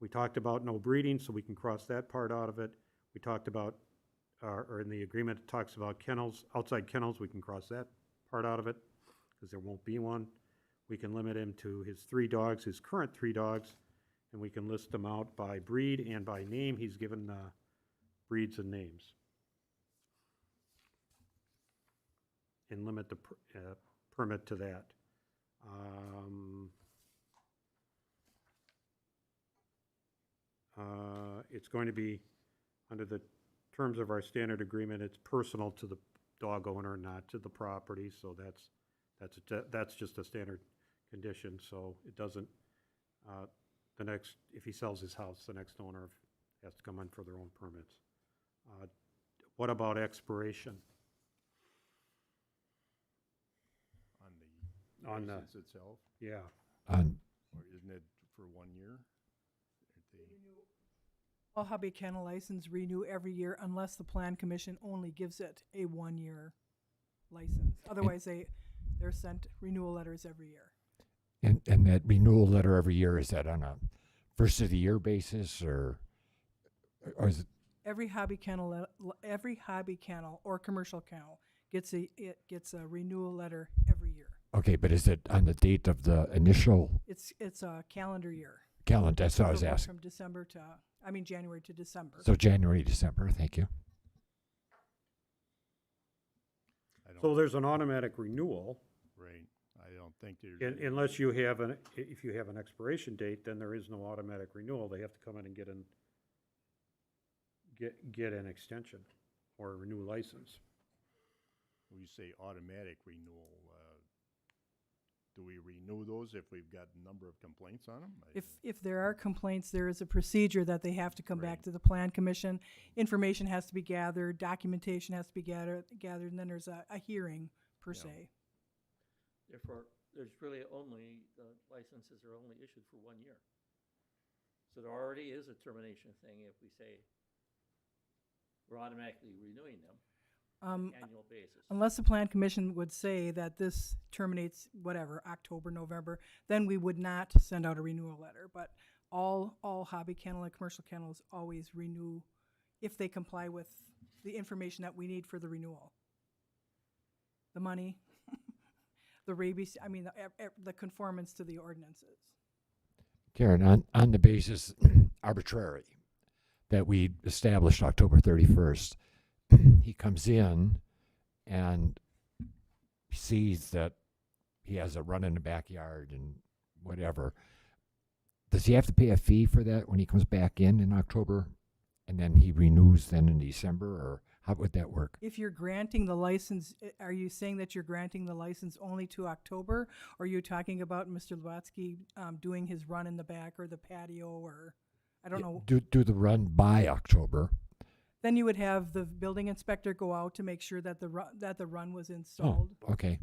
We talked about no breeding, so we can cross that part out of it. We talked about, or in the agreement, it talks about kennels, outside kennels, we can cross that part out of it, because there won't be one. We can limit him to his 3 dogs, his current 3 dogs, and we can list them out by breed and by name. He's given breeds and names. And limit the permit to that. It's going to be, under the terms of our standard agreement, it's personal to the dog owner, not to the property, so that's just a standard condition, so it doesn't, if he sells his house, the next owner has to come in for their own permits. What about expiration? On On the the- license itself, Yeah, On, or isn't it for 1 year? Aren't they- All hobby kennel license renew every year unless the plan commission only gives it a 1-year license. Otherwise, they're sent renewal letters every year. and that renewal letter every year, is that on a first of the year basis, or is it, Every hobby kennel or commercial kennel gets a renewal letter every year. okay, but is it on the date of the initial It's a calendar year. calendar? That's what I was So it goes asking. from January to December. So January, December, thank you. I so don't, there's an automatic renewal, right, I don't think there's. unless you have if you have an expiration date, then there is no automatic renewal. They have to come in and get an extension or a renew license. When you say automatic renewal, do we renew those if we've got a number of complaints on them? If there are complaints, there is a procedure that they have to come back Right. to the plan commission. Information has to be gathered, documentation has to be gathered, and then there's a hearing per Yeah. se. Therefore, there's really only, the licenses are only issued for 1 year. So there already is a termination thing if we say we're automatically renewing them on an annual basis. Unless the plan commission would say that this terminates whatever, October, November, then we would not send out a renewal letter. But all hobby kennel and commercial kennels always renew if they comply with the information that we need for the renewal. The money, the rabies, the conformance to the ordinances. Karen, on the basis arbitrary that we established October 31st, he comes in and sees that he has a run in the backyard and whatever. Does he have to pay a fee for that when he comes back in October, and then he renews then in December, or how would that work? If you're granting the license, are you saying that you're granting the license only to October? Or are you talking about Mr. Lwatsky doing his run in the back or the patio, or, I don't know. Do the run by October. Then you would have the building inspector go out to make sure that the run was installed. Oh, okay.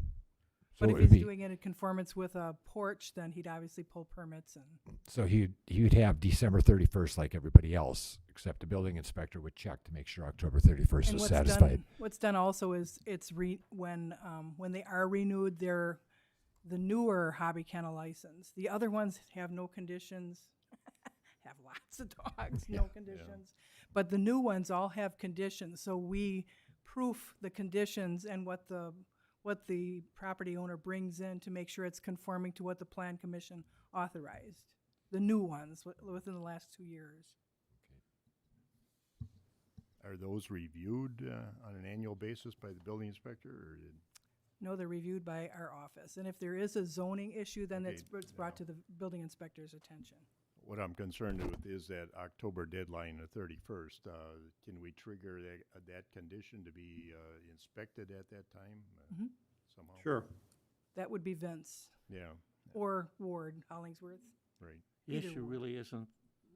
So But it if would he's be, doing it in conformance with a porch, then he'd obviously pull permits and. so he'd have December 31st like everybody else, except the building inspector would check to make sure October 31st And is satisfied. what's done also is when they are renewed, they're the newer hobby kennel license. The other ones have no conditions, have lots of dogs, no conditions. But the new ones all have conditions, so we proof the conditions and what the property owner brings in to make sure it's conforming to what the plan commission authorized. The new ones within the last 2 years. Are those reviewed on an annual basis by the building inspector, or No, they're reviewed by our office, and if there is a zoning issue, then Okay, it's brought to the building inspector's attention. what I'm concerned with is that October deadline, the 31st. Can we trigger that condition to be inspected at that time somehow? Sure. That would be Vince Yeah, or Ward, Hollingsworth. right. The Either issue one. really isn't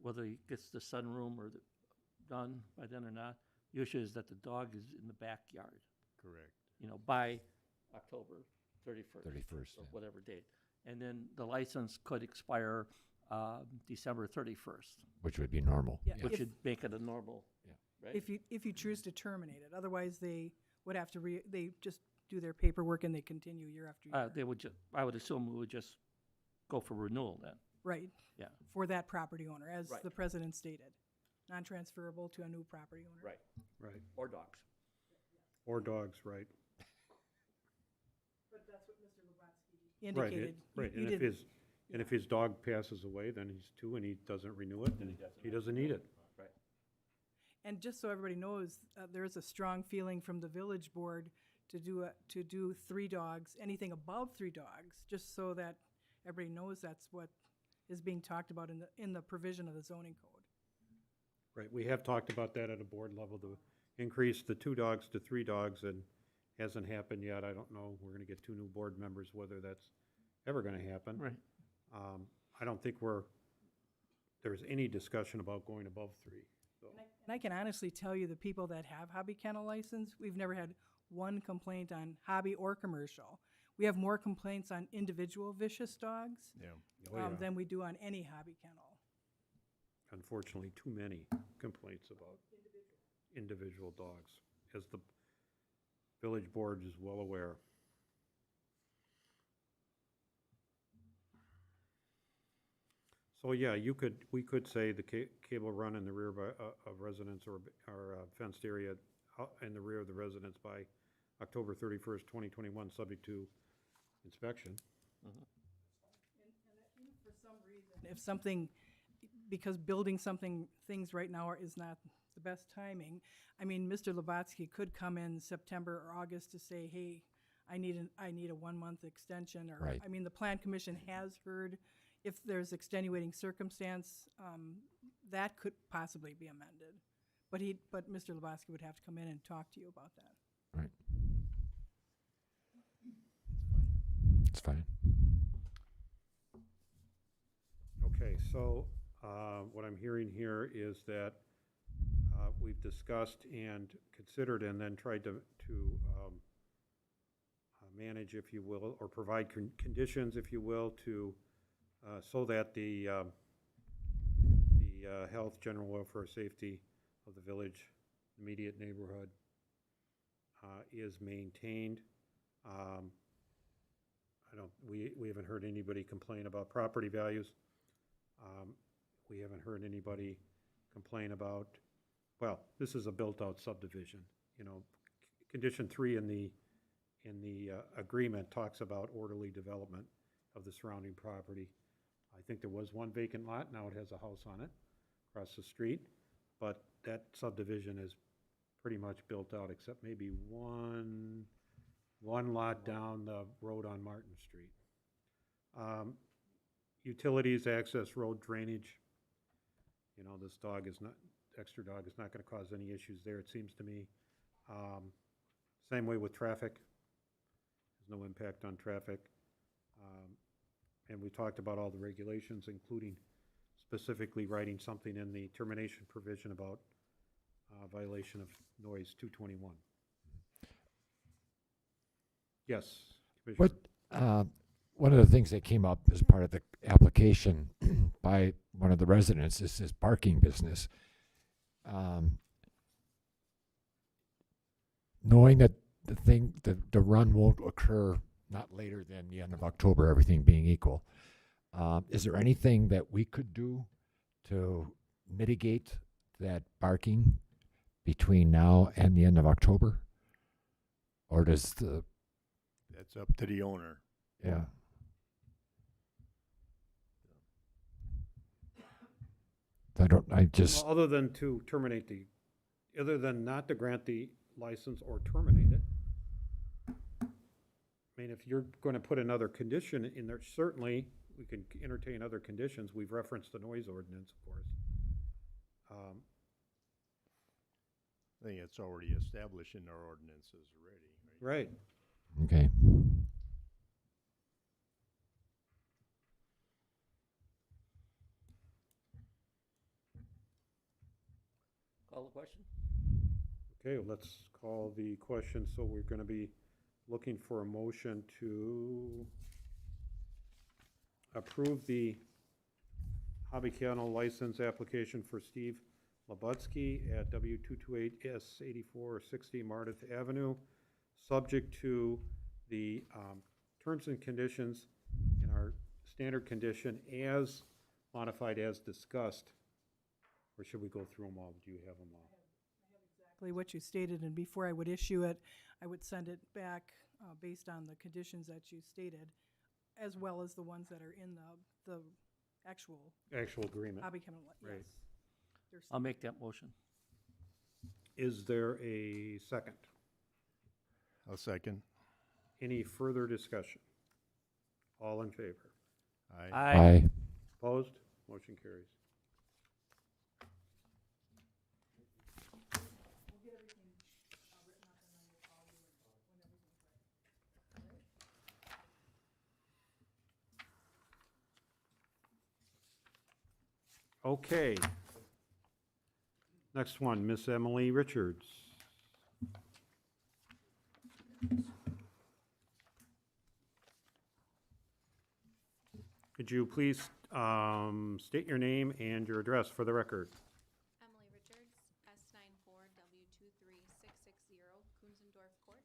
whether he gets the sunroom or done by then or not. The issue is that the dog is in the backyard, Correct. by October 31st. 31st, Or yeah. whatever date. And then the license could expire December 31st, Which would be normal. Yeah, which if- would make it a normal, right? If you choose to terminate it, otherwise they would have to they just do their paperwork and they continue year after year. They would I would assume we would just go for renewal then. Right. Yeah. For that property owner, as Right. the president stated. Non-transferable to a new property owner. Right. Right. Or dogs. Or dogs, right. But that's what Mr. Lwatsky Right, indicated. right. He And didn't- if his dog passes away, then he's two and he doesn't renew it, then he doesn't need it. Right. And just so everybody knows, there is a strong feeling from the village board to do 3 dogs, anything above 3 dogs, just so that everybody knows that's what is being talked about in the provision of the zoning code. Right, we have talked about that at a board level, to increase the 2 dogs to 3 dogs, and hasn't happened yet. I don't know, we're gonna get 2 new board members, whether that's ever gonna happen. Right. I don't think there's any discussion about going above 3, so. And I can honestly tell you, the people that have hobby kennel license, we've never had one complaint on hobby or commercial. We have more complaints on individual vicious dogs Yeah. Oh, yeah. than we do on any hobby kennel. Unfortunately, too many complaints about individual dogs, as the village board is well aware. So, yeah, we could say the cable run in the rear of residence or fenced area in the rear of the residence by October 31st, 2021, subject to inspection. For some reason, if something, because building things right now is not the best timing. I mean, Mr. Lubatsky could come in September or August to say, hey, I need a 1-month extension, or, Right. I mean, the Plan Commission has heard if there's extenuating circumstance, that could possibly be amended. But Mr. Lubatsky would have to come in and talk to you about that. Right. It's fine. Okay, so what I'm hearing here is that we've discussed and considered and then tried to manage, if you will, or provide conditions, if you will, to so that the health, general welfare, safety of the village, immediate neighborhood is maintained. We haven't heard anybody complain about property values. We haven't heard anybody complain about, well, this is a built-out subdivision. You know, condition 3 in the agreement talks about orderly development of the surrounding property. I think there was one vacant lot, now it has a house on it across the street, but that subdivision is pretty much built out, except maybe one lot down the road on Martin Street. Utilities, access, road, drainage. You know, this extra dog is not gonna cause any issues there, it seems to me. Same way with traffic. There's no impact on traffic. And we talked about all the regulations, including specifically writing something in the termination provision about violation of noise 221. Yes, Commissioner. What, one of the things that came up as part of the application by one of the residents is this parking business. Knowing that the run won't occur not later than the end of October, everything being equal, is there anything that we could do to mitigate that parking between now and the end of October? Or does That's up to the owner. yeah. Well, other than not to grant the license or terminate it. I mean, if you're gonna put another condition in there, certainly, we can entertain other conditions. We've referenced the noise ordinance, of course. I think it's already established in our ordinances already, right? Right. Okay. Call the question? Okay, let's call the question. So we're gonna be looking for a motion to approve the hobby kennel license application for Steve Labutsky at W228S8460 Martith Avenue, subject to the terms and conditions in our standard condition as modified as discussed. Or should we go through them all? Do you have them all? Exactly what you stated, and before I would issue it, I would send it back based on the conditions that you stated, as well as the ones that are in the actual Actual agreement. hobby kennel. Right. Yes. There's I'll make that motion. Is there a second? I'll second. Any further discussion? All in favor? Aye. Aye. Opposed? Motion carries. Okay. Next one, Miss Emily Richards. Could you please state your name and your address for the record? Emily Richards, S94W23660, Kunzendorf Court.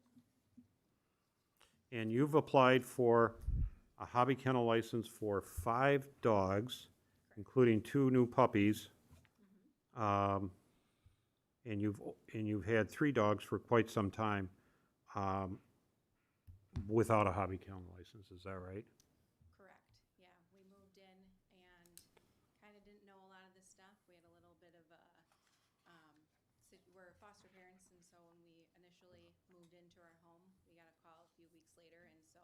And you've applied for a hobby kennel license for 5 dogs, including 2 new puppies. And you've had 3 dogs for quite some time without a hobby kennel license, is that right? Correct, yeah. We moved in and kind of didn't know a lot of this stuff. We had a little bit of a, we're foster parents, and so when we initially moved into our home, we got a call a few weeks later, and so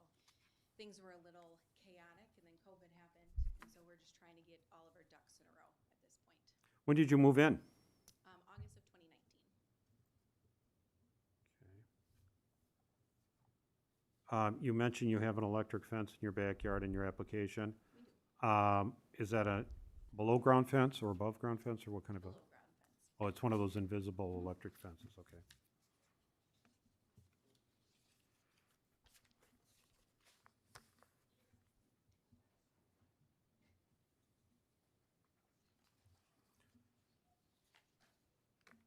things were a little chaotic, and then COVID happened, and so we're just trying to get all of our ducks in a row at this point. When did you move in? August of 2019. You mentioned you have an electric fence in your backyard in your application. Is that a below-ground fence or above-ground fence, or what kind of a? Below ground fence. Oh, it's one of those invisible electric fences, okay.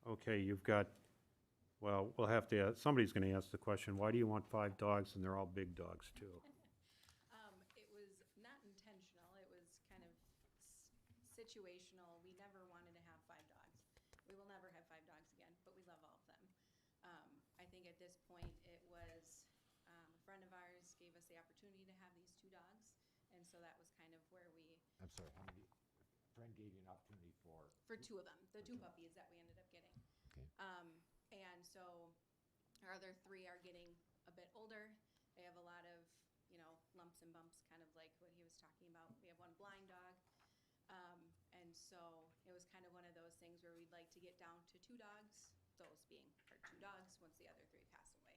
Okay, you've got, well, we'll have to, somebody's gonna ask the question, why do you want 5 dogs and they're all big dogs too? It was not intentional. It was kind of situational. We never wanted to have 5 dogs. We will never have 5 dogs again, but we love all of them. I think at this point it was a friend of ours gave us the opportunity to have these 2 dogs, and so that was kind of where we, I'm sorry, how many, friend gave you an opportunity for? for 2 of them, the 2 puppies that we ended up getting. Okay. And so our other 3 are getting a bit older. They have a lot of, lumps and bumps, kind of like what he was talking about. We have 1 blind dog. And so it was kind of one of those things where we'd like to get down to 2 dogs, those being our 2 dogs, once the other 3 pass away.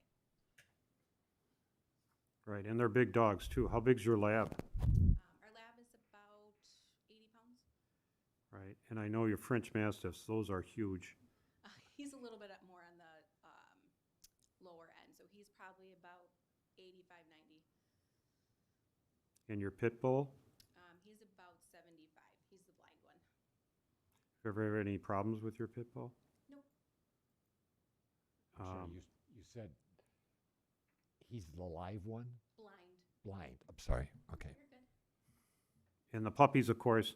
Right, and they're big dogs too. How big's your lab? Our lab is about 80 pounds. Right, and I know your French Mastiffs, those are huge. He's a little bit more on the lower end, so he's probably about 85, 90. And your Pit Bull? He's about 75. He's the blind one. Ever had any problems with your Pit Bull? Nope. I'm sorry, you said he's the live one? Blind. Blind, I'm sorry, okay. You're good. And the puppies, of course,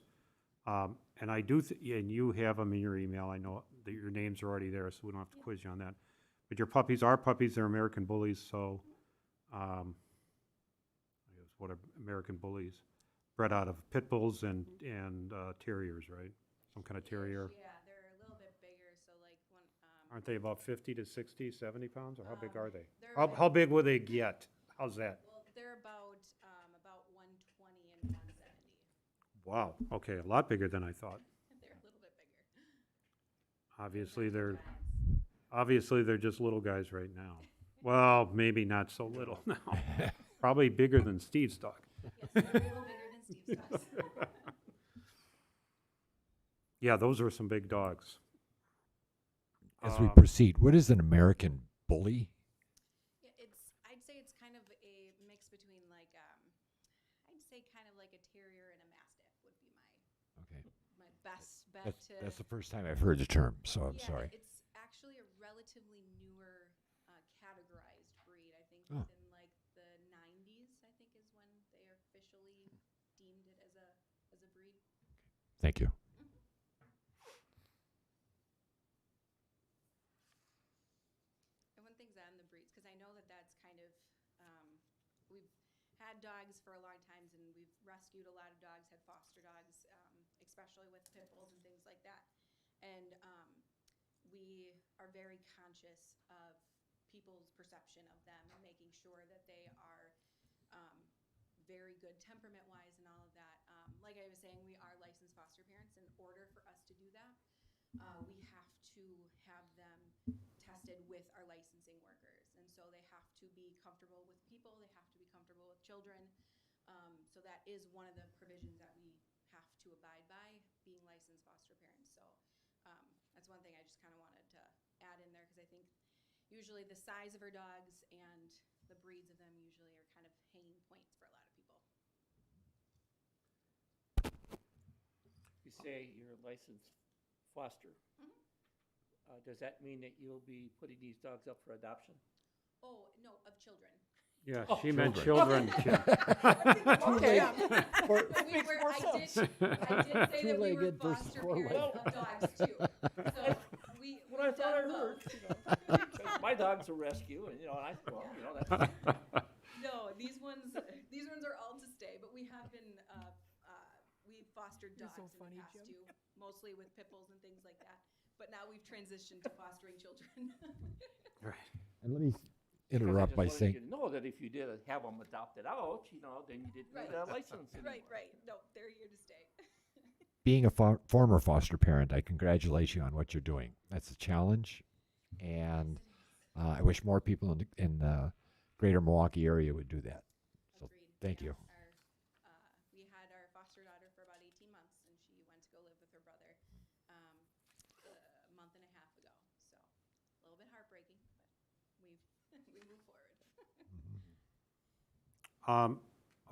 and I do, and you have them in your email. I know that your names are already there, so we don't have to quiz you on that. But your puppies are puppies. They're American Bullies, so I guess what are American Bullies? Bred out of Pit Bulls and Terriers, right? Some kind of terrier. Yeah, they're a little bit bigger, so like when, Aren't they about 50 to 60, 70 pounds, or how big are they? they're How big will they get? How's that? well, they're about 120 and 170. Wow, okay, a lot bigger than I thought. They're a little bit bigger. Obviously they're just little guys right now. Well, maybe not so little now. Probably bigger than Steve's dog. Yes, they're a little bigger than Steve's dogs. Yeah, those are some big dogs. As we proceed, what is an American Bully? Yeah, I'd say it's kind of a mix between like, I'd say kind of like a terrier and a mastiff would be Okay, my best bet to. that's the first time I've heard the term, so I'm Yeah, sorry. It's actually a relatively newer categorized breed. I think Oh. within like the 90s, I think is when they officially deemed it as a breed. Thank you. And one thing's on the breeds, because I know that that's kind of, we've had dogs for a long time, and we've rescued a lot of dogs, had foster dogs, especially with pit bulls and things like that. And we are very conscious of people's perception of them and making sure that they are very good temperament-wise and all of that. Like I was saying, we are licensed foster parents. In order for us to do that, we have to have them tested with our licensing workers. And so they have to be comfortable with people, they have to be comfortable with children. So that is one of the provisions that we have to abide by, being licensed foster parents. So that's one thing I just kind of wanted to add in there, because I think usually the size of our dogs and the breeds of them usually are kind of hanging points for a lot of people. You say you're a licensed foster. Does that mean that you'll be putting these dogs up for adoption? Oh, no, of children. Yeah, Oh, she meant children. children. Okay. I did say that we were Two-legged versus foster four-legged. parents of dogs too. So we, What I we've thought I done heard, both. you know. 'Cause my dog's a rescue, and, you know, and I, well, you know, that's, No, these ones are all to stay, but we have been, we've fostered You're dogs so funny, in the past Jim. too, mostly with pit bulls and things like that. But now we've transitioned to fostering children. And let me because I interrupt just by wanted saying, you to know that if you did have them adopted out, you know, then you didn't need a license anymore. Right. No, they're here to stay. being a former foster parent, I congratulate you on what you're doing. That's a challenge, and I wish more people in the greater Milwaukee area would do that. So Agreed. thank Yeah, you. we had our foster daughter for about 18 months, and she went to go live with her brother a month and a half ago. So a little bit heartbreaking, but we move forward.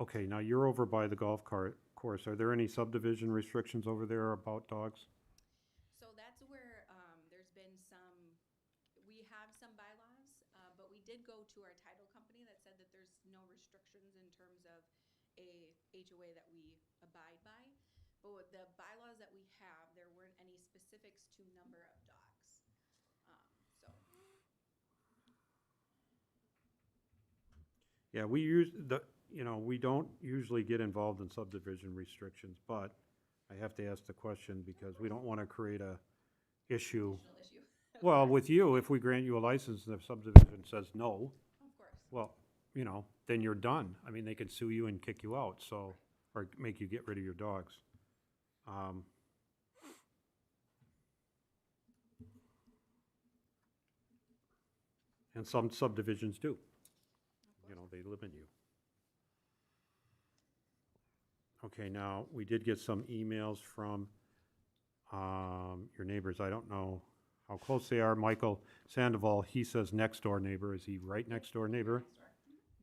Okay, now you're over by the golf course. Are there any subdivision restrictions over there about dogs? So that's where there's been we have some bylaws, but we did go to our title company that said that there's no restrictions in terms of a HOA that we abide by. But with the bylaws that we have, there weren't any specifics to number of dogs. So Yeah, we don't usually get involved in subdivision restrictions, but I have to ask the question because we don't want to create a issue. additional issue. Well, with you, if we grant you a license and the subdivision says no, Of course. well, then you're done. I mean, they can sue you and kick you out, so, or make you get rid of your dogs. And some subdivisions do. They limit you. Okay, now, we did get some emails from your neighbors. I don't know how close they are. Michael Sandoval, he says next door neighbor. Is he right next door neighbor?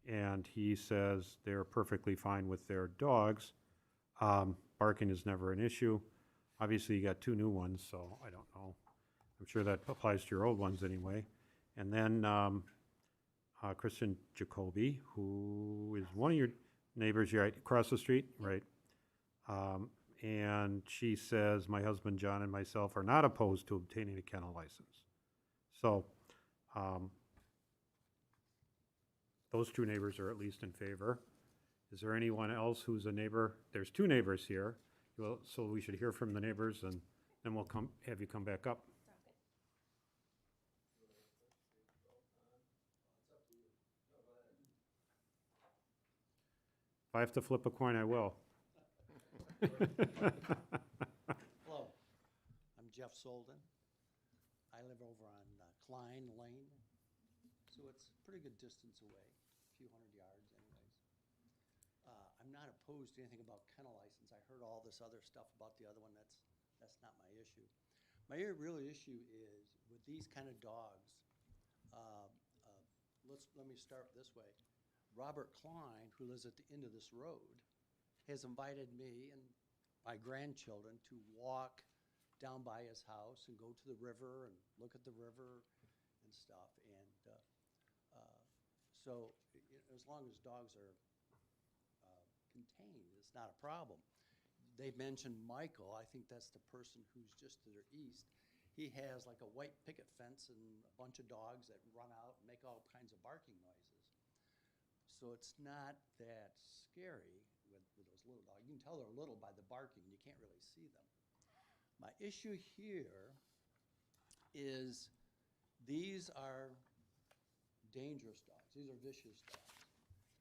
And he says they're perfectly fine with their dogs. Barking is never an issue. Obviously, you got 2 new ones, so I don't know. I'm sure that applies to your old ones anyway. And then Kristen Jacoby, who is one of your neighbors, right across the street, right? And she says, my husband John and myself are not opposed to obtaining a kennel license. So those 2 neighbors are at least in favor. Is there anyone else who's a neighbor? There's 2 neighbors here, so we should hear from the neighbors, and then we'll have you come back up. If I have to flip a coin, I will. Hello, I'm Jeff Solden. I live over on Klein Lane, so it's a pretty good distance away, a few hundred yards anyways. I'm not opposed to anything about kennel license. I heard all this other stuff about the other one. That's not my issue. My real issue is with these kind of dogs, let me start this way. Robert Klein, who lives at the end of this road, has invited me and my grandchildren to walk down by his house and go to the river and look at the river and stuff. And so as long as dogs are contained, it's not a problem. They mentioned Michael. I think that's the person who's just to their east. He has like a white picket fence and a bunch of dogs that run out and make all kinds of barking noises. So it's not that scary with those little dogs. You can tell they're little by the barking. You can't really see them. My issue here is these are dangerous dogs. These are vicious dogs.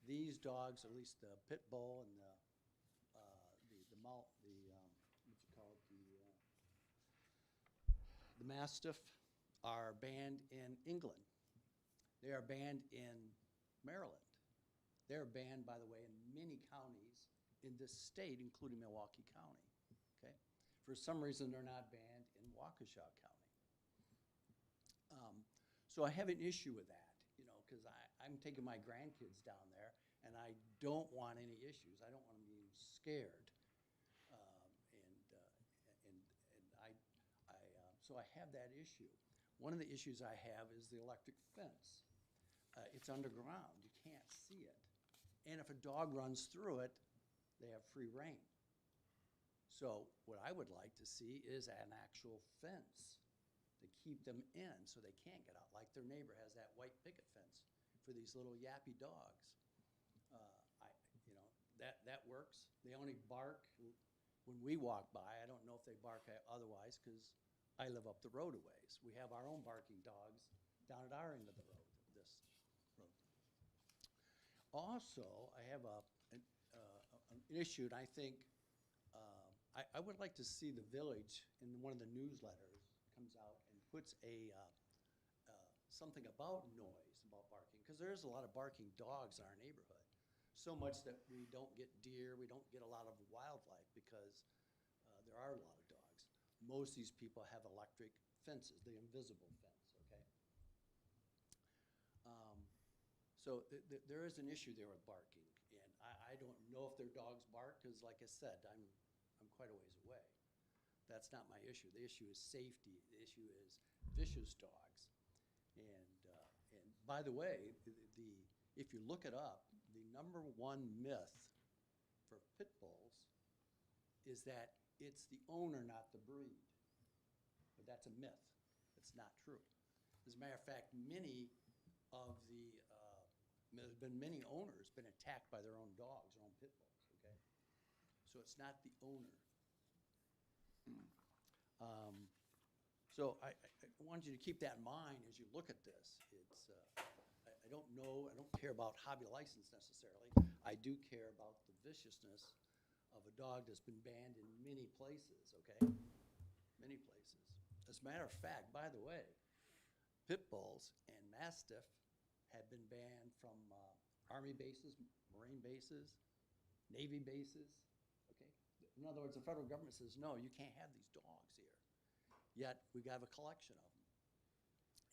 These dogs, at least the pit bull and what's it called, the mastiff, are banned in England. They are banned in Maryland. They're banned, by the way, in many counties in this state, including Milwaukee County. Okay, for some reason they're not banned in Waukesha County. So I have an issue with that, you know, because I'm taking my grandkids down there, and I don't want any issues. I don't want them being scared. So I have that issue. One of the issues I have is the electric fence. It's underground. You can't see it. And if a dog runs through it, they have free rein. So what I would like to see is an actual fence to keep them in so they can't get out, like their neighbor has that white picket fence for these little yappy dogs. That works. They only bark when we walk by. I don't know if they bark otherwise because I live up the road a ways. We have our own barking dogs down at our end of the road, this road. Also, I have an issue, and I think I would like to see the village in one of the newsletters comes out and puts something about noise, about barking, because there's a lot of barking dogs in our neighborhood. So much that we don't get deer, we don't get a lot of wildlife because there are a lot of dogs. Most of these people have electric fences, the invisible fence, okay? So there is an issue there with barking, and I don't know if their dogs bark because, like I said, I'm quite a ways away. That's not my issue. The issue is safety. The issue is vicious dogs. And by the way, if you look it up, the number one myth for pit bulls is that it's the owner, not the breed. But that's a myth. It's not true. As a matter of fact, there's been many owners been attacked by their own dogs, their own pit bulls, okay? So it's not the owner. So I want you to keep that in mind as you look at this. I don't know, I don't care about hobby license necessarily. I do care about the viciousness of a dog that's been banned in many places, okay? Many places. As a matter of fact, by the way, pit bulls and mastiff have been banned from Army bases, Marine bases, Navy bases, okay? In other words, the federal government says, no, you can't have these dogs here. Yet, we have a collection of them.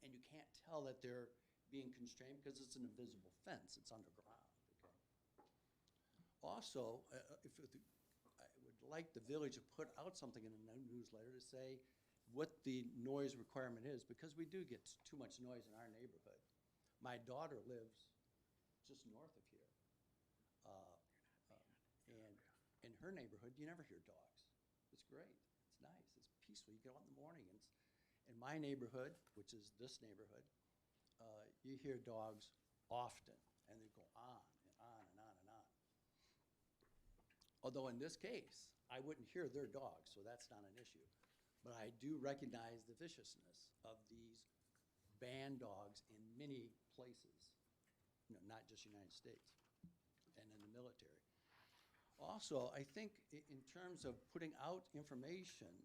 And you can't tell that they're being constrained because it's an invisible fence. It's underground, okay? Also, I would like the village to put out something in a newsletter to say what the noise requirement is, because we do get too much noise in our neighborhood. My daughter lives just north of here. And in her neighborhood, you never hear dogs. It's great. It's nice. It's peaceful. You get out in the morning. And in my neighborhood, which is this neighborhood, you hear dogs often, and they go on and on and on and on. Although in this case, I wouldn't hear their dogs, so that's not an issue. But I do recognize the viciousness of these banned dogs in many places, not just the United States and in the military. Also, I think in terms of putting out information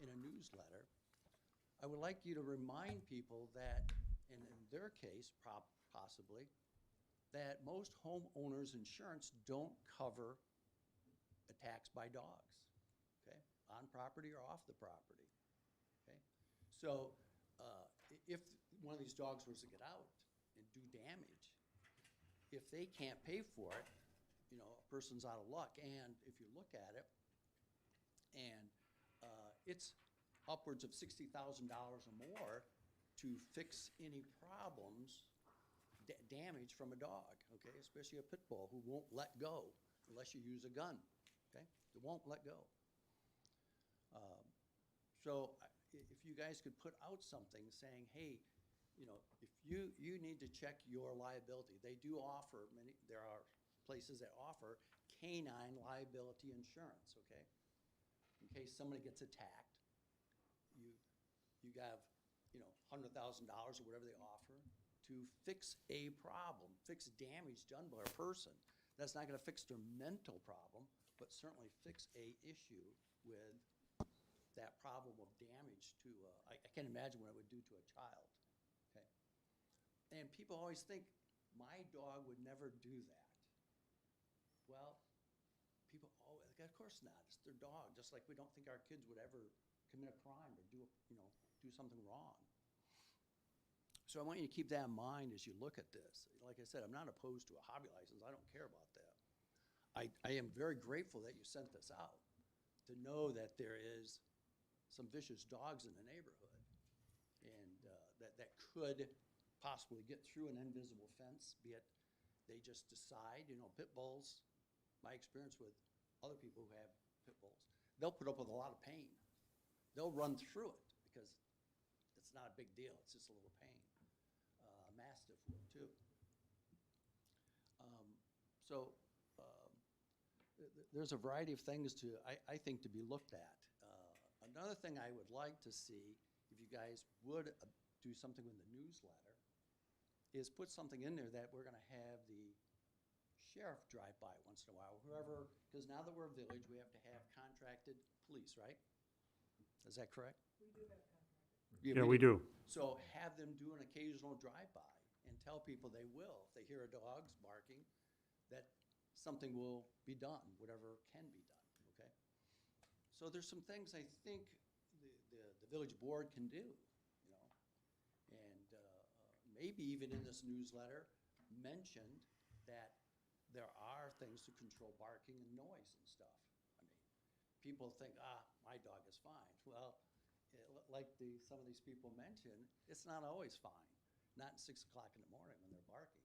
in a newsletter, I would like you to remind people that, in their case, possibly, that most homeowners insurance don't cover attacks by dogs, okay, on property or off the property, okay? So if one of these dogs was to get out and do damage, if they can't pay for it, a person's out of luck. And if you look at it, and it's upwards of $60,000 or more to fix any problems, damage from a dog, okay, especially a pit bull who won't let go unless you use a gun, okay? They won't let go. So if you guys could put out something saying, hey, if you need to check your liability. They do offer there are places that offer canine liability insurance, okay? In case somebody gets attacked, you have, $100,000 or whatever they offer to fix a problem, fix damage done by a person. That's not gonna fix their mental problem, but certainly fix a issue with that problem of damage to, I can't imagine what it would do to a child, okay? And people always think, my dog would never do that. Well, people, oh, of course not, it's their dog, just like we don't think our kids would ever commit a crime or do, do something wrong. So I want you to keep that in mind as you look at this. Like I said, I'm not opposed to a hobby license, I don't care about that. I am very grateful that you sent this out, to know that there is some vicious dogs in the neighborhood, and that could possibly get through an invisible fence, be it they just decide, pit bulls, my experience with other people who have pit bulls, they'll put up with a lot of pain. They'll run through it because it's not a big deal, it's just a little pain. A mastiff will too. There's a variety of things I think, to be looked at. Another thing I would like to see, if you guys would do something with the newsletter, is put something in there that we're gonna have the sheriff drive by once in a while, whoever, because now that we're a village, we have to have contracted police, right? Is that correct? We do have contracted. Yeah, we do. So have them do an occasional drive-by and tell people they will, if they hear a dog's barking, that something will be done, whatever can be done, okay? So there's some things I think the village board can do, and maybe even in this newsletter, mentioned that there are things to control barking and noise and stuff. I mean, people think, my dog is fine. Well, like some of these people mentioned, it's not always fine. Not at 6 o'clock in the morning when they're barking.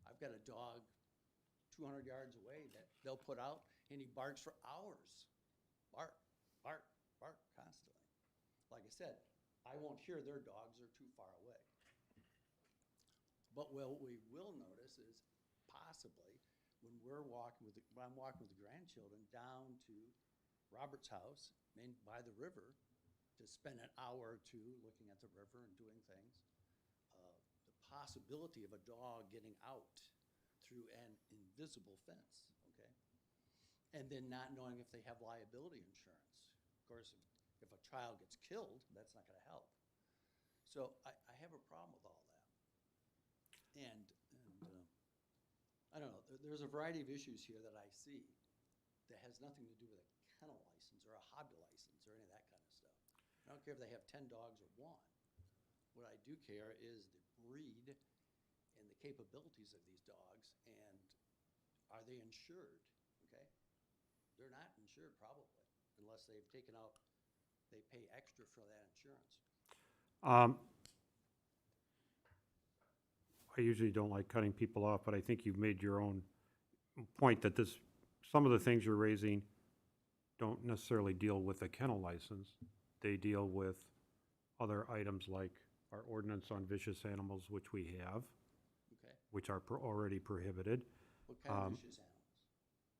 I've got a dog 200 yards away that they'll put out, and he barks for hours. Bark, bark, bark constantly. Like I said, I won't hear their dogs, they're too far away. But what we will notice is possibly when I'm walking with the grandchildren down to Robert's house by the river to spend an hour or two looking at the river and doing things, the possibility of a dog getting out through an invisible fence, okay? And then not knowing if they have liability insurance. Of course, if a child gets killed, that's not gonna help. So I have a problem with all that. And I don't know, there's a variety of issues here that I see that has nothing to do with a kennel license or a hobby license or any of that kind of stuff. I don't care if they have 10 dogs or 1. What I do care is the breed and the capabilities of these dogs, and are they insured, okay? They're not insured probably, unless they've taken out, they pay extra for that insurance. I usually don't like cutting people off, but I think you've made your own point that some of the things you're raising don't necessarily deal with a kennel license. They deal with other items like our ordinance on vicious animals, which we have, Okay, which are already prohibited. what kind of vicious animals?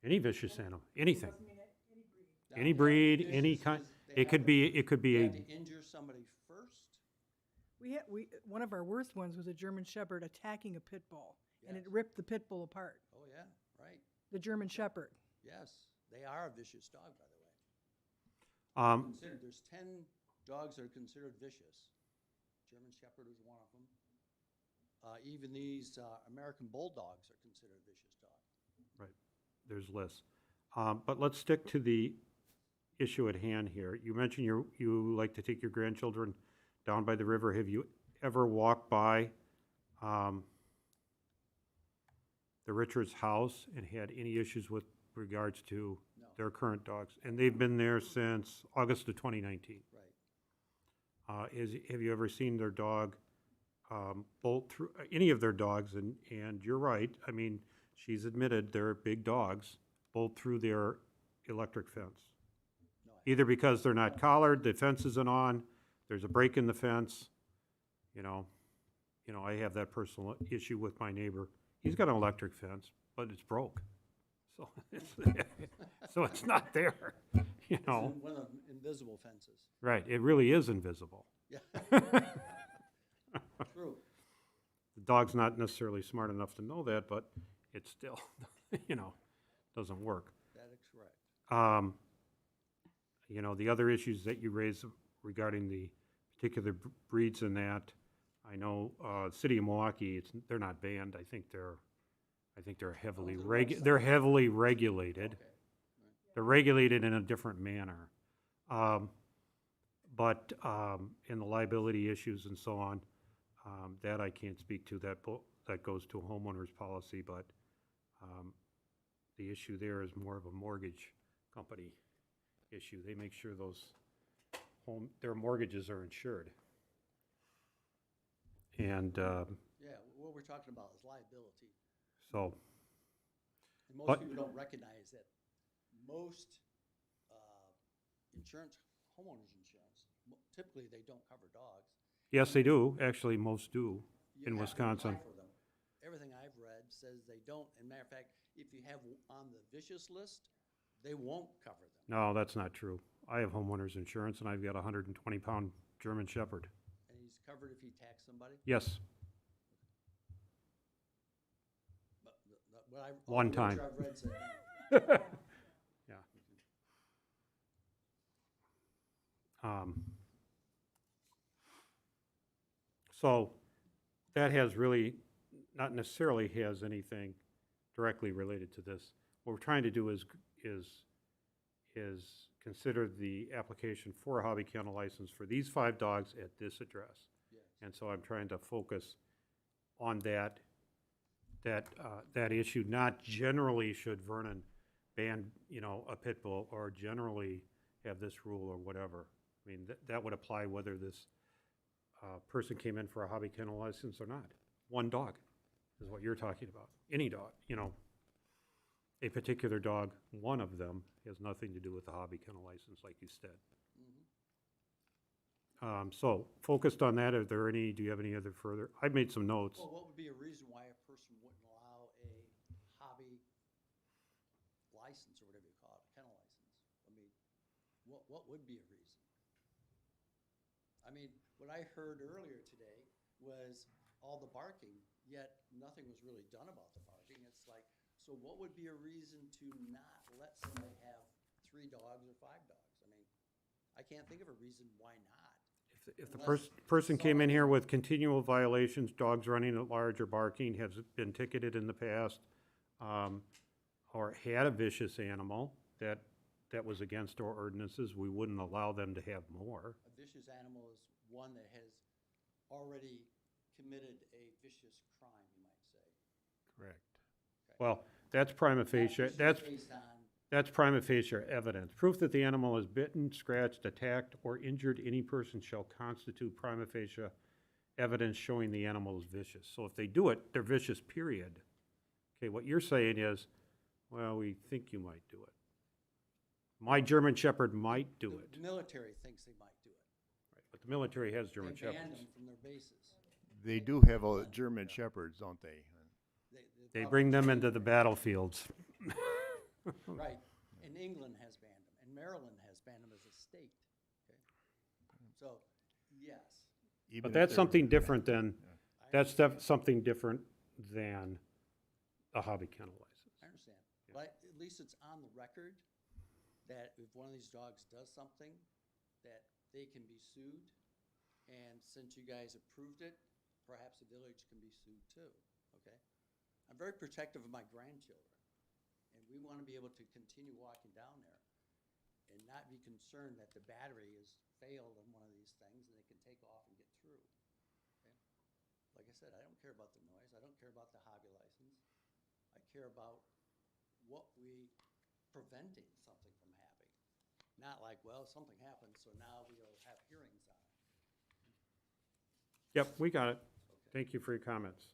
Any vicious animal, anything, Doesn't mean any breed. Now, any they have breed, vicious any is kind. they It could have be, to- it could be They a, have to injure somebody first? One of our worst ones was a German Shepherd attacking a pit bull, and it Yes. ripped the pit bull apart. Oh, yeah, right, The German Shepherd. yes, they are a vicious dog, by the way. There's 10 dogs that are considered vicious. German Shepherd is one of them. Even these American Bulldogs are considered a vicious dog. right, there's lists. But let's stick to the issue at hand here. You mentioned you like to take your grandchildren down by the river. Have you ever walked by the Richards' house and had any issues with regards to No. their current dogs? And they've been there since August of 2019. Right. Have you ever seen their dog bolt through, any of their dogs? And you're right, I mean, she's admitted they're big dogs, bolt through their electric fence. No, Either because they're not collared, the fence isn't on, there's a break in the fence, I have that personal issue with my neighbor. He's got an electric fence, but it's broke. So it's not there, It's one of the invisible fences. Right, it really is invisible. Yeah. dog's not necessarily smart enough to know that, but it still, doesn't work. That is correct. The other issues that you raised regarding the particular breeds in that, I know, city of Milwaukee, they're not banned. I think they're heavily they're heavily regulated. Okay. They're regulated in a different manner. But in the liability issues and so on, that I can't speak to. That goes to a homeowner's policy, but the issue there is more of a mortgage company issue. They make sure their mortgages are insured. And Yeah, what we're talking about is liability. so, And most But- people don't recognize that most insurance, homeowners insurance, typically they don't cover dogs. yes, they do. Actually, most do You in have to Wisconsin. apply for them. Everything I've read says they don't. And matter of fact, if you have on the vicious list, they won't cover them. No, that's not true. I have homeowners insurance, and I've got a 120-pound German Shepherd. And he's covered if he attacks somebody. Yes, But what I, all One the time. literature I've read said no. yeah. So that has really, not necessarily has anything directly related to this. What we're trying to do is consider the application for a hobby kennel license for these 5 dogs at this address. Yes. And so I'm trying to focus on that issue, not generally should Vernon ban, a pit bull, or generally have this rule or whatever. I mean, that would apply whether this person came in for a hobby kennel license or not. One dog is what you're talking about. Any dog, a particular dog, one of them has nothing to do with the hobby kennel license, like you said. So focused on that, do you have any other further? I've made some notes. Well, what would be a reason why a person wouldn't allow a hobby license or whatever you call it, a kennel license? I mean, what would be a reason? I mean, what I heard earlier today was all the barking, yet nothing was really done about the barking. It's like, so what would be a reason to not let somebody have 3 dogs or 5 dogs? I mean, I can't think of a reason why not. If the Unless person came in here somebody- with continual violations, dogs running at large or barking, has been ticketed in the past, or had a vicious animal that was against our ordinances, we wouldn't allow them to have more. A vicious animal is one that has already committed a vicious crime, you might say. Correct. Well, that's prima facie, Vicious that's based on, That's prima facie evidence. Proof that the animal is bitten, scratched, attacked, or injured any person shall constitute prima facie evidence showing the animal is vicious. So if they do it, they're vicious, period. Okay, what you're saying is, well, we think you might do it. My German Shepherd might do it. the military thinks they might do it. Right, but the military has German They banned Shepherds. them from their bases. They do have a German Shepherds, don't they? They probably bring them changed into the battlefields. Right, and England has banned them, and Maryland has banned them as a state, okay? So, yes, Even But if that's they're- something different than, I that's understand. something different than a hobby kennel license. I understand, but at least it's on the record that if one of these dogs does something, that they can be sued, and since you guys approved it, perhaps the village can be sued too, okay? I'm very protective of my grandchildren, and we want to be able to continue walking down there and not be concerned that the battery has failed on one of these things and they can take off and get through, okay? Like I said, I don't care about the noise, I don't care about the hobby license. I care about what preventing something from happening. Not like, well, something happened, so now we'll have hearings on it. Yep, we got it. Thank you for your comments.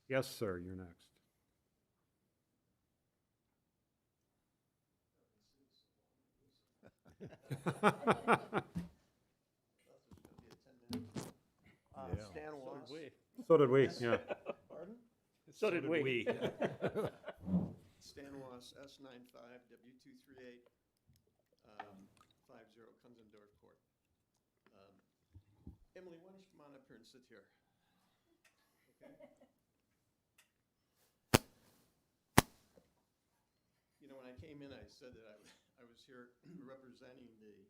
Yes, sir, you're next. Yeah. Stan Wass. So did we, yeah. Pardon? So did we. Stan Wass, S95W238, 50 Kunzendorf Court. Emily, why don't you come on up here and sit here? You know, when I came in, I said that I was here representing the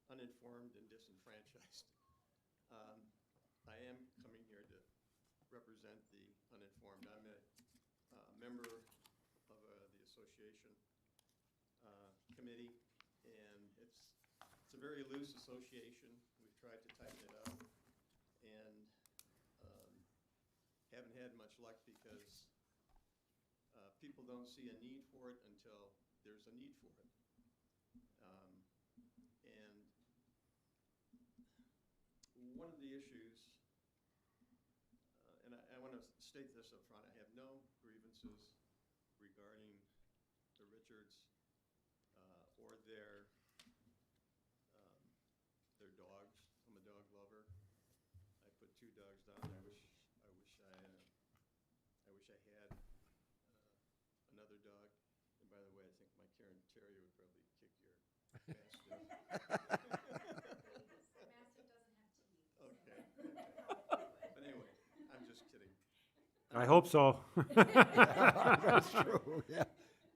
uninformed and disenfranchised. Um, I am coming here to represent the uninformed. I'm a member of the association committee, and it's a very loose association. We've tried to tighten it up, and haven't had much luck because people don't see a need for it until there's a need for it. And one of the issues, and I want to state this up front, I have no grievances regarding the Richards or their dogs. I'm a dog lover. I put 2 dogs down. I wish I had another dog. And by the way, I think my Karen Terrier would probably kick your Mastiff. Okay. But anyway, I'm just kidding. I hope so. That's true, yeah.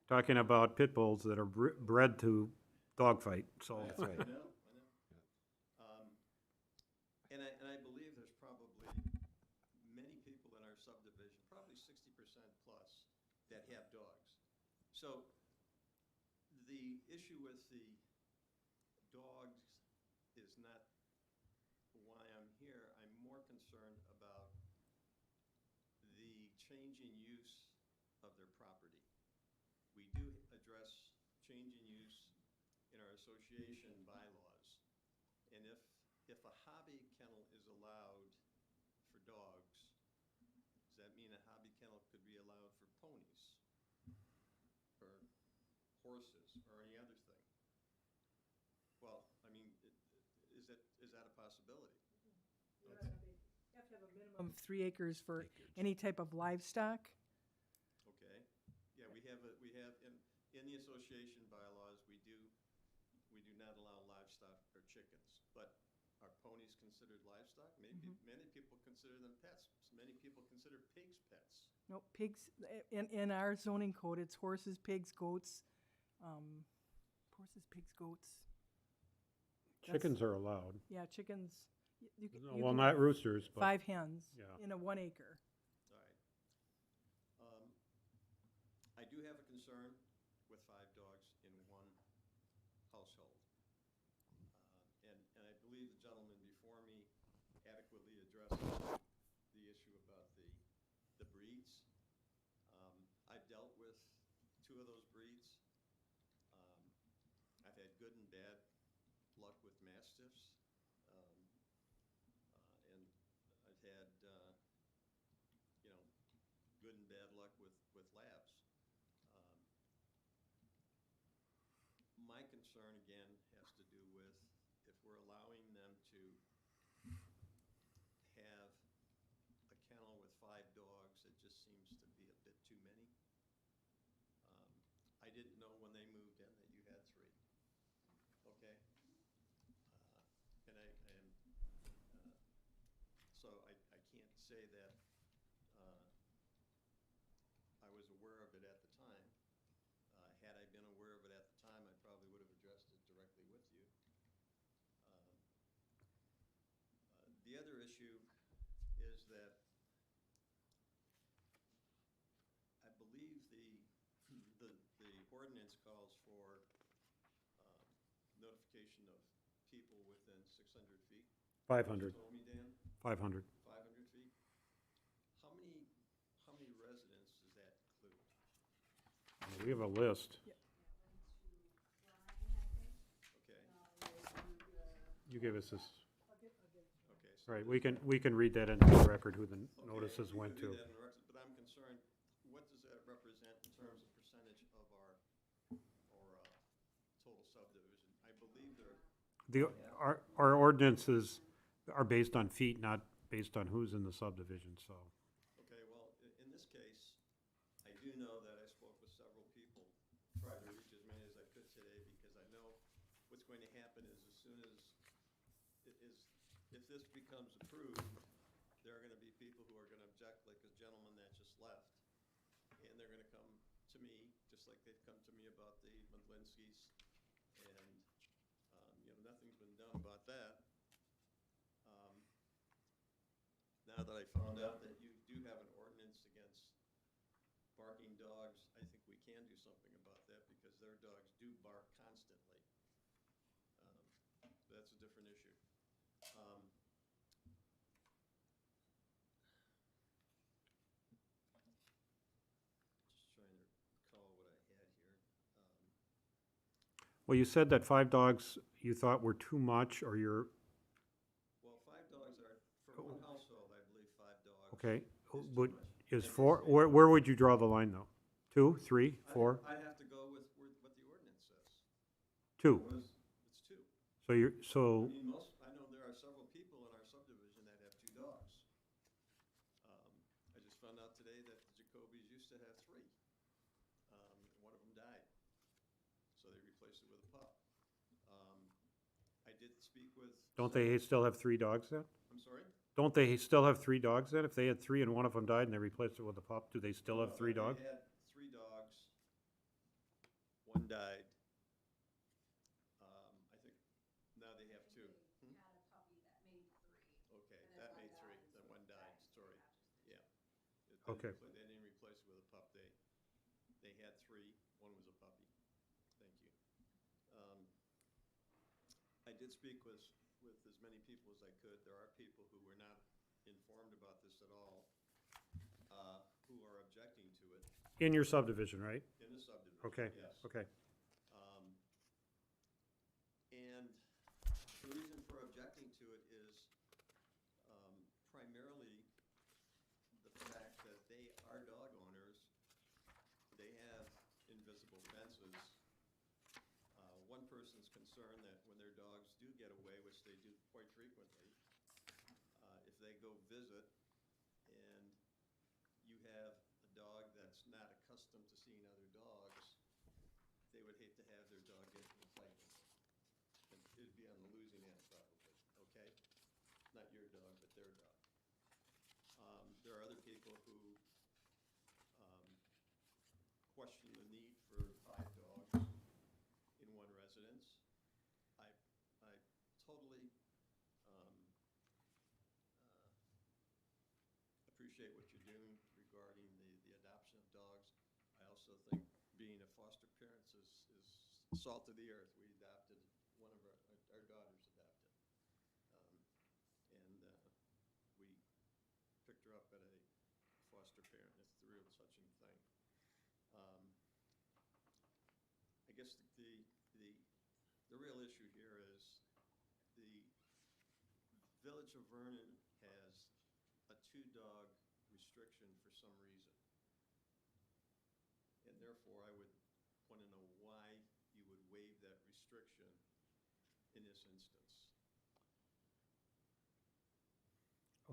Talking about pit bulls that are bred to dogfight, so. That's right. I know. And I believe there's probably many people in our subdivision, probably 60% plus, that have dogs. So the issue with the dogs is not why I'm here. I'm more concerned about the changing use of their property. We do address changing use in our association bylaws. And if a hobby kennel is allowed for dogs, does that mean a hobby kennel could be allowed for ponies or horses or any other thing? Well, I mean, is that a possibility? You have to have a minimum of 3 acres for any type of livestock. Okay. Yeah, we have in the association bylaws, we do not allow livestock or chickens, but are ponies considered livestock? Many people consider them pets. Many people consider pigs pets. No, pigs, in our zoning code, it's horses, pigs, goats. Horses, pigs, goats. Chickens are allowed. Yeah, chickens. You No, you well, can not have roosters, but. 5 hens Yeah. in a 1 acre. All right. I do have a concern with 5 dogs in one household. And I believe the gentleman before me adequately addressed the issue about the breeds. I've dealt with 2 of those breeds. I've had good and bad luck with Mastiffs. And I've had, good and bad luck with Labs. My concern, again, has to do with if we're allowing them to have a kennel with 5 dogs, it just seems to be a bit too many. I didn't know when they moved in that you had 3. Okay? So I can't say that I was aware of it at the time. Had I been aware of it at the time, I probably would have addressed it directly with you. The other issue is that I believe the ordinance calls for notification of people within 600 feet. 500. You told me, Dan? 500. 500 feet? How many residents does that include? We have a list. Okay, You give us this. okay. So Right, we can read that into the record who the notices you went can to. do that in the record, but I'm concerned, what does that represent in terms of percentage of our total subdivision? I believe Our ordinances are based on feet, not based on who's in the subdivision, so. okay, well, in this case, I do know that I spoke with several people, tried to reach as many as I could today, because I know what's going to happen is as soon as if this becomes approved, there are gonna be people who are gonna object, like a gentleman that just left. And they're gonna come to me, just like they've come to me about the Medlinskis. And, nothing's been done about that. Now that I found out that you do have an ordinance against barking dogs, I think we can do something about that because their dogs do bark constantly. So that's a different issue. Just trying to recall what I had here. Well, you said that 5 dogs you thought were too much, or you're, Well, 5 dogs are, for one household, I believe 5 dogs. okay, is too would, much. is And 4, it's- where would you draw the line, though? 2, 3, 4? I'd have to go with what the ordinance says. 2. It's 2. So you're, I so, mean, I know there are several people in our subdivision that have 2 dogs. I just found out today that the Jacobys used to have 3. And one of them died. So they replaced it with a pup. I did speak with. don't they still have 3 dogs then? I'm sorry? Don't they still have 3 dogs then? If they had 3 and one of them died and they replaced it with a pup, do they still have 3 dogs? They had 3 dogs. One died. I think now they have 2. Hmm? Had a puppy that made 3. Okay, And then that one made 3, died, then so one it's died, back to sorry. not just the two. Yeah. Okay. They didn't replace it with a pup, they had 3, one was a puppy. Thank you. I did speak with as many people as I could. There are people who were not informed about this at all, who are objecting to it In your subdivision, right? in the subdivision. Okay, Yes. okay. And the reason for objecting to it is primarily the fact that they are dog owners. They have invisible fences. One person's concerned that when their dogs do get away, which they do quite frequently, if they go visit and you have a dog that's not accustomed to seeing other dogs, they would hate to have their dog get in a fight with them. And it'd be on the losing end probably, okay? Not your dog, but their dog. There are other people who question the need for 5 dogs in one residence. I totally appreciate what you're doing regarding the adoption of dogs. I also think being a foster parent is salt of the earth. We adopted, one of our daughters adopted. And we picked her up at a foster parent. It's the real touching thing. I guess the real issue here is the Village of Vernon has a 2-dog restriction for some reason. And therefore, I would want to know why you would waive that restriction in this instance.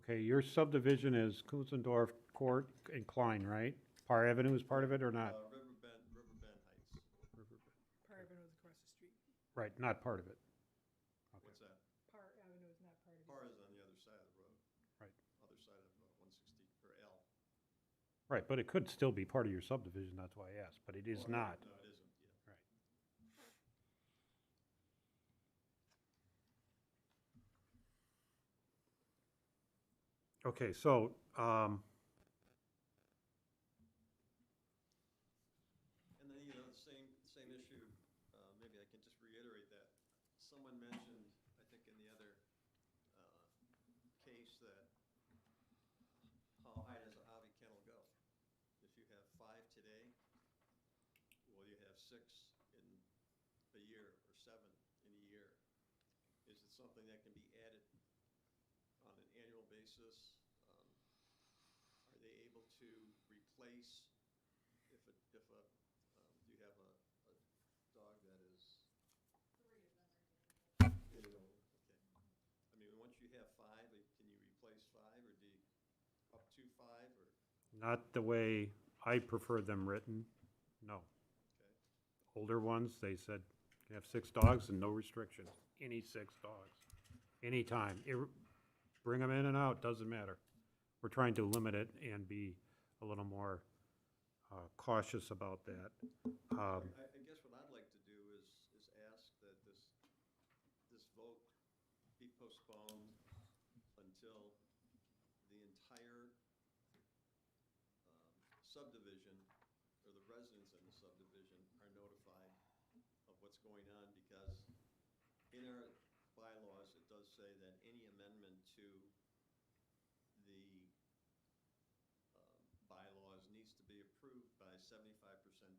Okay, your subdivision is Kusendorf Court and Klein, right? Parr Avenue is part of it or not? Riverbend Heights. Parr Avenue is across the street. Right, not part of it. What's that? Parr Avenue is not part of it. Parr is on the other side of the road. Right. Other side of 160, or L. Right, but it could still be part of your subdivision, that's why I asked, but it is not. No, it isn't, yeah. Right. Okay, so, And then, the same issue, maybe I can just reiterate that. Someone mentioned, I think in the other case, that how high does a hobby kennel go? If you have 5 today, will you have 6 in a year, or 7 in a year? Is it something that can be added on an annual basis? Are they able to replace if you have a dog that is? 3 of them are getting old. Okay. I mean, once you have 5, can you replace 5, or do you, up to 5, or? not the way I prefer them written, no. Okay. Older ones, they said, you have 6 dogs and no restrictions, any 6 dogs, anytime, bring them in and out, doesn't matter. We're trying to limit it and be a little more cautious about that. I guess what I'd like to do is ask that this vote be postponed until the entire subdivision, or the residents in the subdivision, are notified of what's going on, because in our bylaws, it does say that any amendment to the bylaws needs to be approved by 75%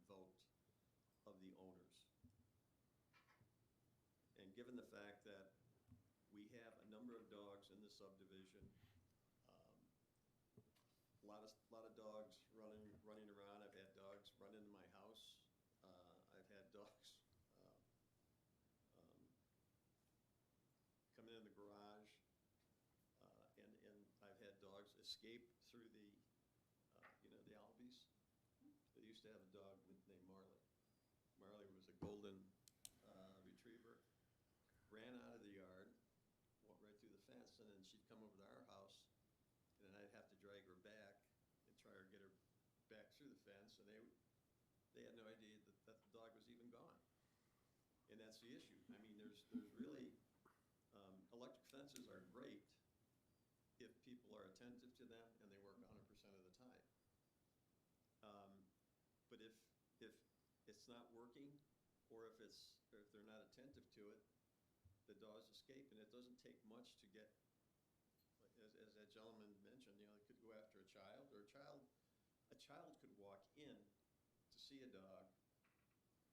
vote of the owners. And given the fact that we have a number of dogs in the subdivision, a lot of dogs running around. I've had dogs run into my house. I've had dogs um, come in the garage, and I've had dogs escape through the the Albies. They used to have a dog named Marley. Marley was a golden retriever. Ran out of the yard, went right through the fence, and then she'd come over to our house, and then I'd have to drag her back and try to get her back through the fence, and they had no idea that the dog was even gone. And that's the issue. I mean, there's really, electric fences are great if people are attentive to them and they work 100% of the time. But if it's not working, or if they're not attentive to it, the dogs escape, and it doesn't take much to get, as that gentleman mentioned, it could go after a child, or a child could walk in to see a dog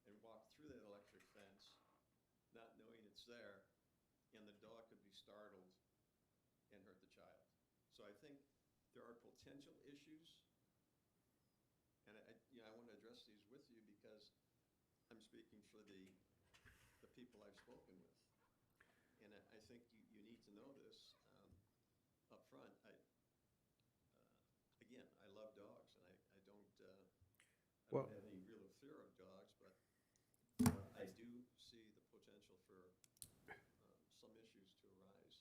and walk through that electric fence, not knowing it's there, and the dog could be startled and hurt the child. So I think there are potential issues, and I want to address these with you because I'm speaking for the people I've spoken with. And I think you need to know this up front. Again, I love dogs, and I don't have any real fear of dogs, but I do see the potential for some issues to arise.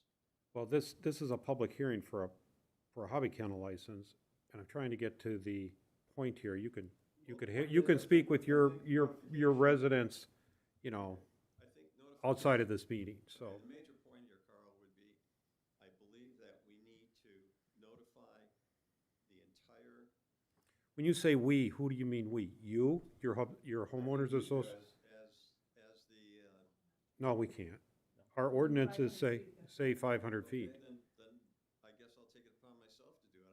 Well, this is a public hearing for a hobby kennel license, and I'm trying to get to the point here. You can speak with your residents, I think outside of this meeting, so. The major point here, Carl, would be, I believe that we need to notify the entire. When you say we, who do you mean we? You, your homeowners association? As the. No, we can't. Our ordinances say 500 feet. Okay, then I guess I'll take it upon myself to do it.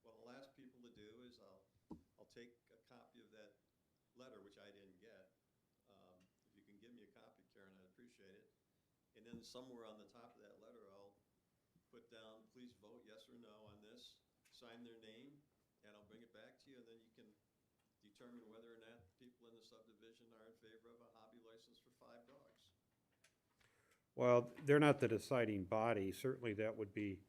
What I'll ask people to do is I'll take a copy of that letter, which I didn't get. If you can give me a copy, Karen, I'd appreciate it. And then somewhere on the top of that letter, I'll put down, please vote yes or no on this, sign their name, and I'll bring it back to you, and then you can determine whether or not people in the subdivision are in favor of a hobby license for 5 dogs. Well, they're not the deciding body. Certainly that would be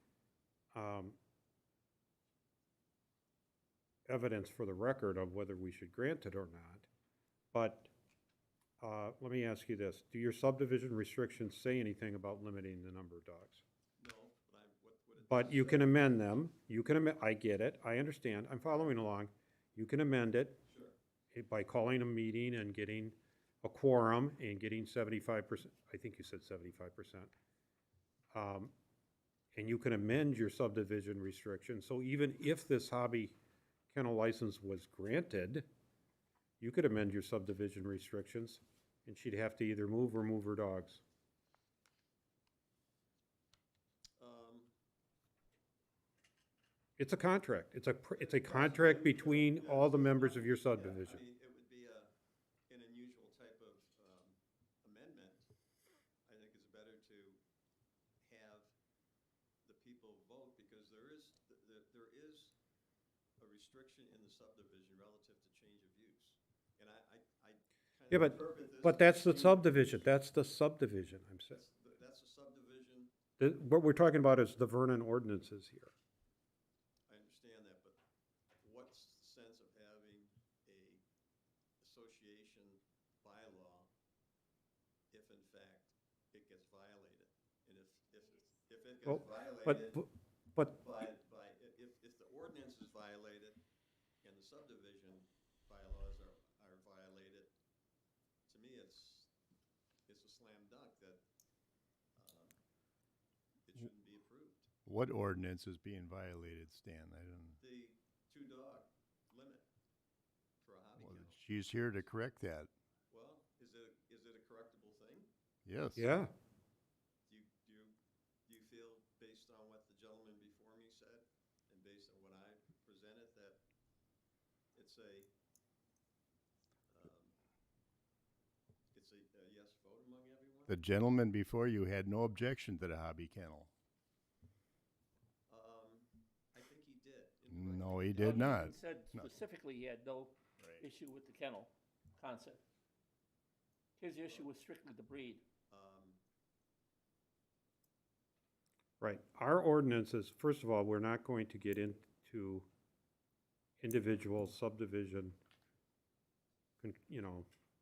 evidence for the record of whether we should grant it or not. But let me ask you this. Do your subdivision restrictions say anything about limiting the number of dogs? No, what it But you can amend them. I get it. I understand. I'm following along. You can amend it. Sure. By calling a meeting and getting a quorum and getting 75%, I think you said 75%. And you can amend your subdivision restriction. So even if this hobby kennel license was granted, you could amend your subdivision restrictions, and she'd have to either move or move her dogs. It's a contract. It's a contract between all the members of your subdivision. Yeah, I mean, it would be an unusual type of amendment. I think it's better to have the people vote, because there is a restriction in the subdivision relative to change of use. And I kind Yeah, of interpret this. but that's the subdivision. That's the subdivision, I'm saying. That's a subdivision. What we're talking about is the Vernon ordinances here. I understand that, but what's the sense of having a association bylaw if in fact it gets violated? And if it Well, gets violated but, if the ordinance is violated and the subdivision bylaws are violated, to me, it's a slam dunk that, it shouldn't be approved. What ordinance is being violated, Stan? I don't, The two-dog limit for a hobby well, kennel. she's here to correct that. Well, is it a correctable thing? Yes. yeah, Do you feel, based on what the gentleman before me said, and based on what I presented, that it's a, um, it's a yes vote among everyone? The gentleman before you had no objection to the hobby kennel. I think he did. indirectly. No, he did not. He said No. specifically he had no Right. issue with the kennel concept. His issue was strictly the breed. right. Our ordinances, first of all, we're not going to get into individual subdivision,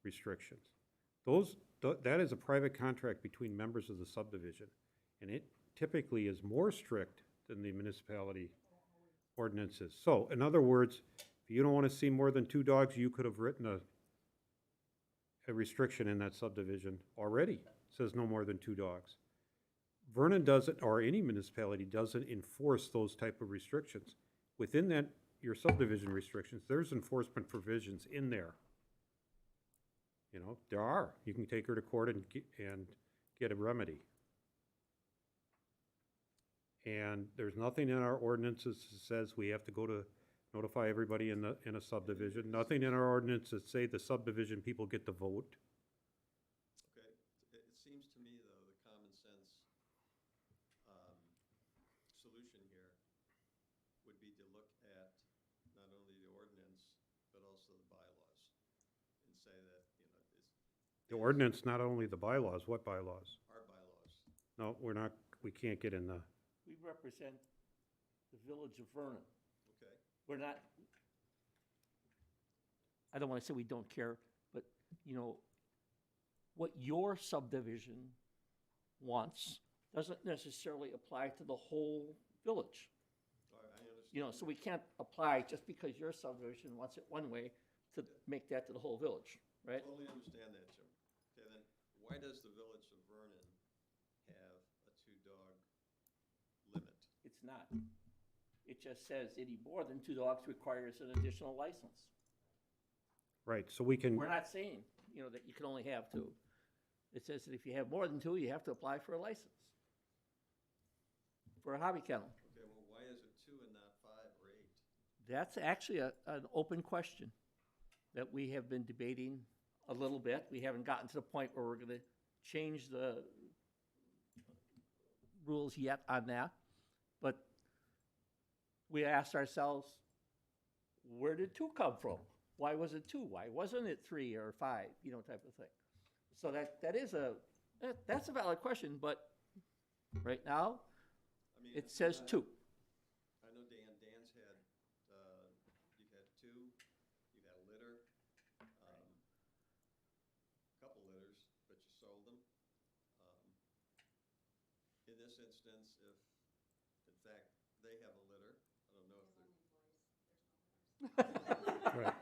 restrictions. That is a private contract between members of the subdivision, and it typically is more strict than the municipality ordinances. So, in other words, if you don't want to see more than 2 dogs, you could have written a restriction in that subdivision already. Says no more than 2 dogs. Vernon doesn't, or any municipality doesn't enforce those type of restrictions. Within that, your subdivision restrictions, there's enforcement provisions in there. There are. You can take her to court and get a remedy. And there's nothing in our ordinances that says we have to go to notify everybody in a subdivision. Nothing in our ordinances that say the subdivision people get to vote. Okay, it seems to me, though, the common sense solution here would be to look at not only the ordinance, but also the bylaws, and say that, The ordinance, not only the bylaws, what bylaws? our bylaws. No, we can't get in the, We represent the village of Vernon. Okay, We're not, I don't want to say we don't care, but, what your subdivision wants doesn't necessarily apply to the whole village. all right, I understand. So we can't apply just because your subdivision wants it one way to make that to the whole village, right? Totally understand that, Jim. Okay, then, why does the village of Vernon have a 2-dog limit? It's not. It just says any more than 2 dogs requires an additional license. right, so we can, We're not saying, that you can only have 2. It says that if you have more than 2, you have to apply for a license for a hobby kennel. Okay, well, why is it 2 and not 5 or 8? That's actually an open question that we have been debating a little bit. We haven't gotten to the point where we're going to change the rules yet on that. But we asked ourselves, where did 2 come from? Why was it 2? Why wasn't it 3 or 5, type of thing? So that's a valid question, but right now, I mean, it says 2. I know Dan's had, you've had 2, you've had a litter, couple litters, but you sold them. In this instance, if, in fact, they have a litter, I don't know if they're. right. All right.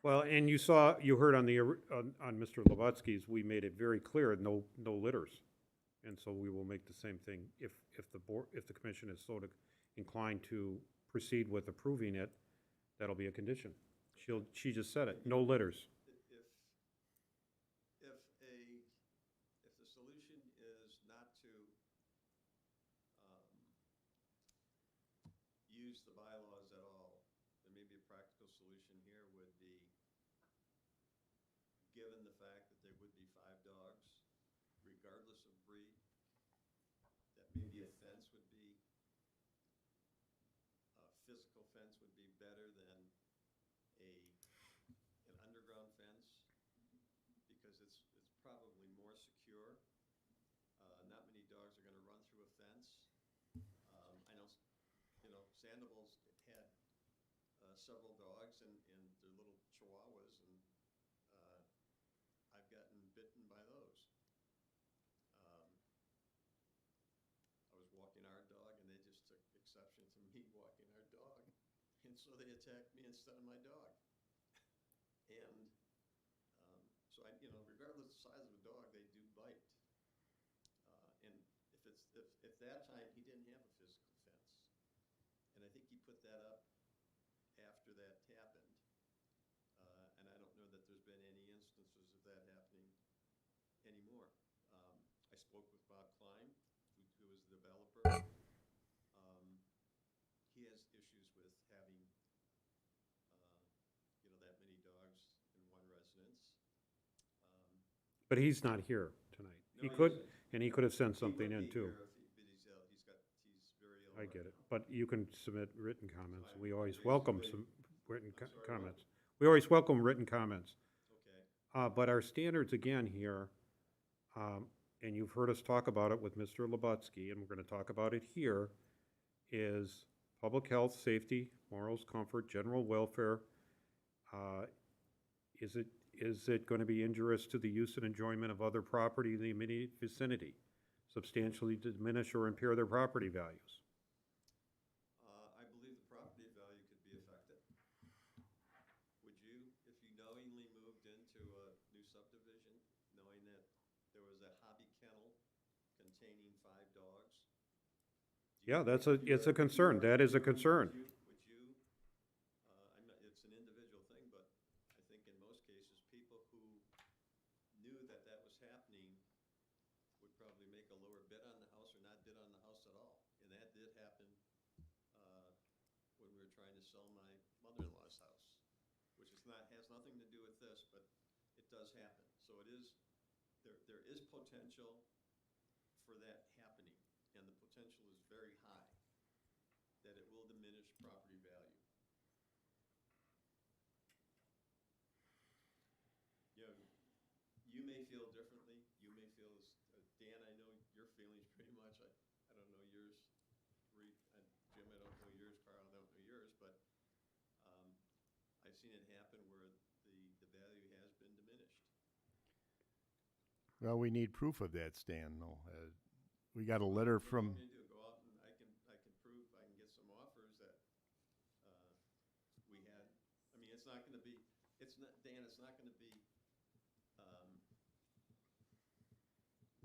Well, and you heard on Mr. Lavatsky's, we made it very clear, no litters. And so we will make the same thing if the commission is so inclined to proceed with approving it, that'll be a condition. She just said it, no litters. If the solution is not to use the bylaws at all, then maybe a practical solution here would be, given the fact that there would be 5 dogs, regardless of breed, that maybe a fence would be, a physical fence would be better than an underground fence, because it's probably more secure. Not many dogs are gonna run through a fence. I know, Sandoval's had several dogs, and they're little chihuahuas, and I've gotten bitten by those. reception to me walking our dog. And so they attacked me instead of my dog. And so regardless of the size of a dog, they do bite. And if that time he didn't have a physical fence, and I think he put that up after that happened. And I don't know that there's been any instances of that happening anymore. I spoke with Bob Klein, who is the developer. He has issues with having, that many dogs in one residence. But he's not here tonight. No, He could, isn't. and he could have sent He something would in be too. here if but he's very ill. I right get it, now. but you can submit written comments. I'm We always welcome basically- some written I'm sorry, what? comments. We always welcome written comments. Okay. But our standards again here, and you've heard us talk about it with Mr. Labutsky, and we're gonna talk about it here, is public health, safety, morals, comfort, general welfare. Is it gonna be injurious to the use and enjoyment of other property in the immediate vicinity? Substantially diminish or impair their property values? I believe the property value could be affected. Would you, if you knowingly moved into a new subdivision, knowing that there was a hobby kennel containing 5 dogs? Yeah, it's a concern. That is a concern. Would you, it's an individual thing, but I think in most cases, people who knew that that was happening would probably make a lower bid on the house or not bid on the house at all. And that did happen when we were trying to sell my mother-in-law's house, which has nothing to do with this, but it does happen. So it is, there is potential for that happening, and the potential is very high that it will diminish property value. You may feel differently. You may feel as, Dan, I know your feelings pretty much. I don't know yours. Jim, I don't know yours. Carl, I don't know yours. But I've seen it happen where the value has been diminished. Well, we need proof of that, Stan, though. We got a letter What do you from, want me to do? Go out and I can prove, I can get some offers that we had. I mean, it's not going to be, Dan, it's not going to be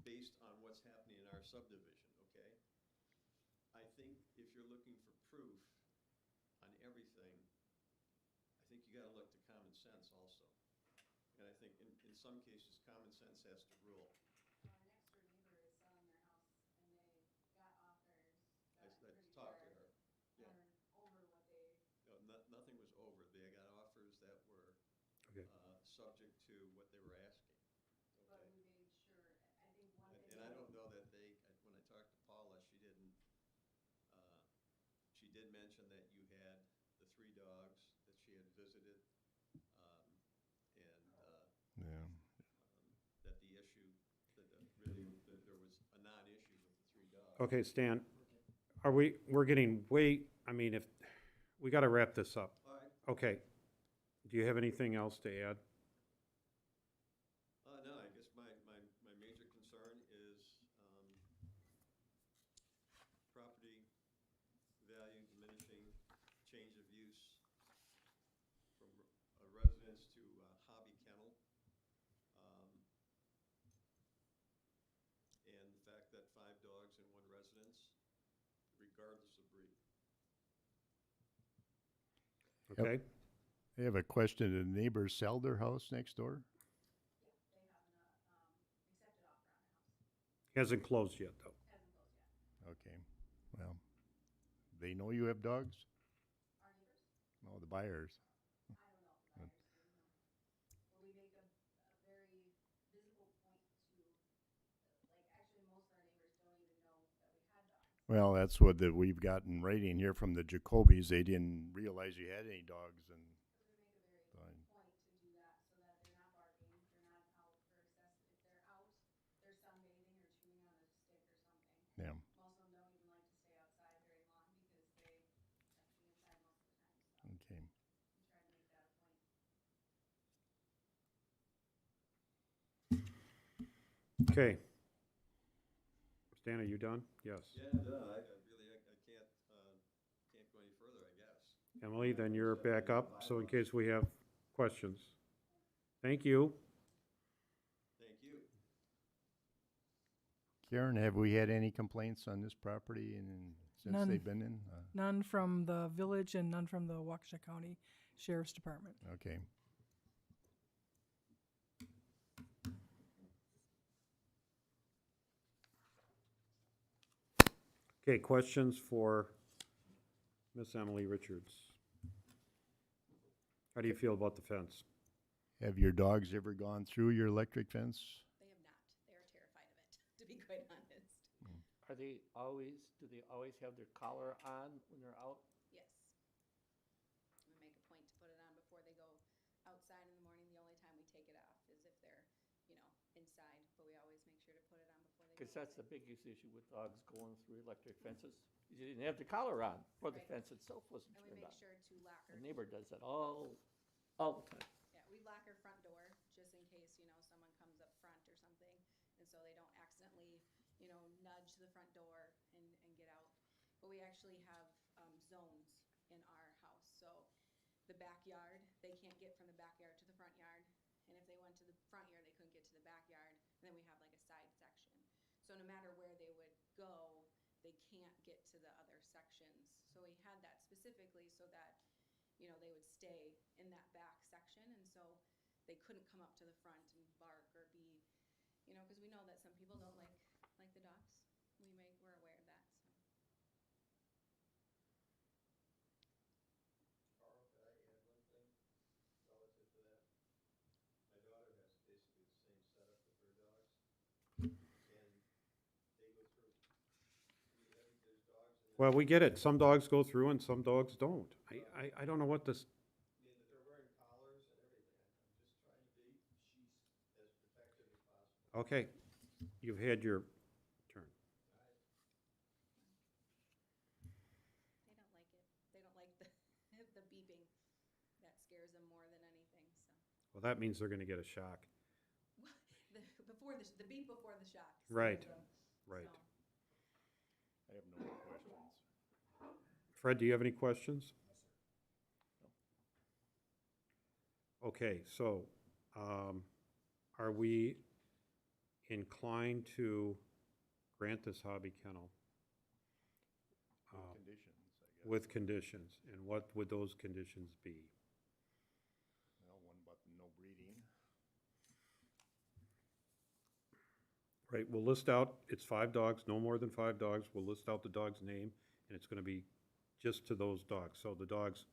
based on what's happening in our subdivision, okay? I think if you're looking for proof on everything, I think you gotta look to common sense also. And I think in some cases, common sense has to rule. Well, our next door neighbor is selling their house and they got offers that I pretty talked far to her. Yeah. over what they, No, nothing was over. They got offers that were Okay. subject to what they were asking. but Okay. we made sure, I think one thing. And I don't know that when I talked to Paula, she did mention that you had the 3 dogs that she had visited, and yeah. that the issue, that there was a non-issue with the 3 dogs. Okay, Stan, we're getting I mean, if, we gotta wrap this up. All right. Okay. Do you have anything else to add? No, I guess my major concern is property value diminishing, change of use from a residence to a hobby kennel, and the fact that 5 dogs in one residence, regardless of breed. Okay? I have a question. Did the neighbors sell their house next door? Yeah, they have an, accepted offer on their house, Hasn't closed yet, though. hasn't closed yet. Okay, well, they know you have dogs? Our neighbors, No, the buyers. I don't know if the buyers do, no. But we make a very visible point to, like, actually, most of our neighbors don't even know that we had dogs. Well, that's what we've gotten writing here from the Jacobys. They didn't realize you had any dogs, and Because we make a very point to do that, so that they're not barking, they're not out for excessive, if they're out, they're sunbathing or chewing on a stick or something. yeah. Most of them don't even like to stay outside very long because they like to be inside most of the time, so Okay. we try to make that a point. Okay. Stan, are you done? Yes. Yeah, no, I really, I can't Emily, then you're back up, so in case we have questions. Thank you. Thank you. Karen, have we had any complaints on this property since None. they've been in? None from the village and none from the Waukesha County Sheriff's Department. Okay. Okay, questions for Miss Emily Richards? How do you feel about the fence? Have your dogs ever gone through your electric fence? They have not. They are terrified of it, to be quite honest. Do they always have their collar on when they're out? Yes. We make a point to put it on before they go outside in the morning. The only time we take it off is if they're, inside, but we always make sure to put it on before they go. Because that's the biggest issue with dogs going through electric fences. You didn't have the collar on, or the Right. fence itself wasn't And we turned make on. sure to lock The her. neighbor does that all the time. Yeah, we lock her front door just in case, someone comes up front or something. And so they don't accidentally, nudge the front door and get out. But we actually have zones in our house. So the backyard, they can't get from the backyard to the front yard. And if they went to the front yard, they couldn't get to the backyard. And then we have like a side section. So no matter where they would go, they can't get to the other sections. So we had that specifically so that, they would stay in that back section. And so they couldn't come up to the front and bark or be, because we know that some people don't like the dogs. We're aware of that, so. Carl, could I add one thing relative to that? My daughter has basically the same setup with her dogs. And they go through. There's dogs in Well, we get it. Some dogs go through and some dogs don't. I don't know what this, and they're wearing collars and everything. I'm just trying to be as protective as possible. okay, you've had your turn. They don't like it. They don't like the, the beeping. That scares them more than anything, so. Well, that means they're gonna get a shock. The beep before the shock. Right, scares them, right. so. I have no more questions. Fred, do you have any questions? Okay, so, are we inclined to grant this hobby kennel? Conditions, I guess. With conditions, and what would those conditions be? Well, one about the no breeding. Right, we'll list out, it's 5 dogs, no more than 5 dogs, we'll list out the dog's name, and it's gonna be just to those dogs. So the dogs,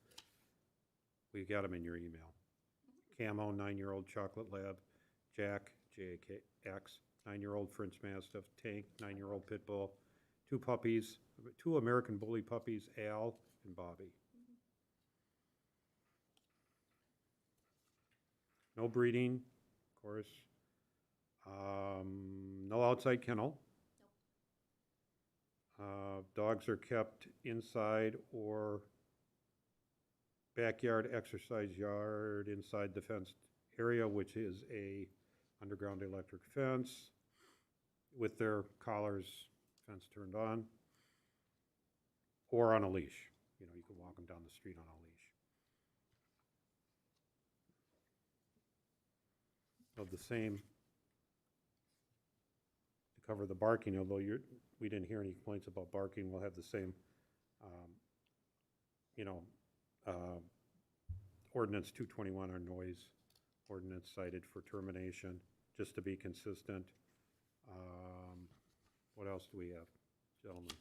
we got them in your email. Camo, 9-year-old chocolate lab, Jack, J-A-K-X, 9-year-old French Mastiff, Tank, 9-year-old Pit Bull, 2 puppies, 2 American Bully puppies, Al and Bobby. No breeding, of course. No outside kennel. Dogs are kept inside or backyard exercise yard inside the fenced area, which is a underground electric fence with their collars, fence turned on, or on a leash. You can walk them down the street on a leash. Of the same, to cover the barking, although we didn't hear any complaints about barking, we'll have the same, ordinance 221, our noise ordinance cited for termination, just to be consistent. What else do we have, gentlemen?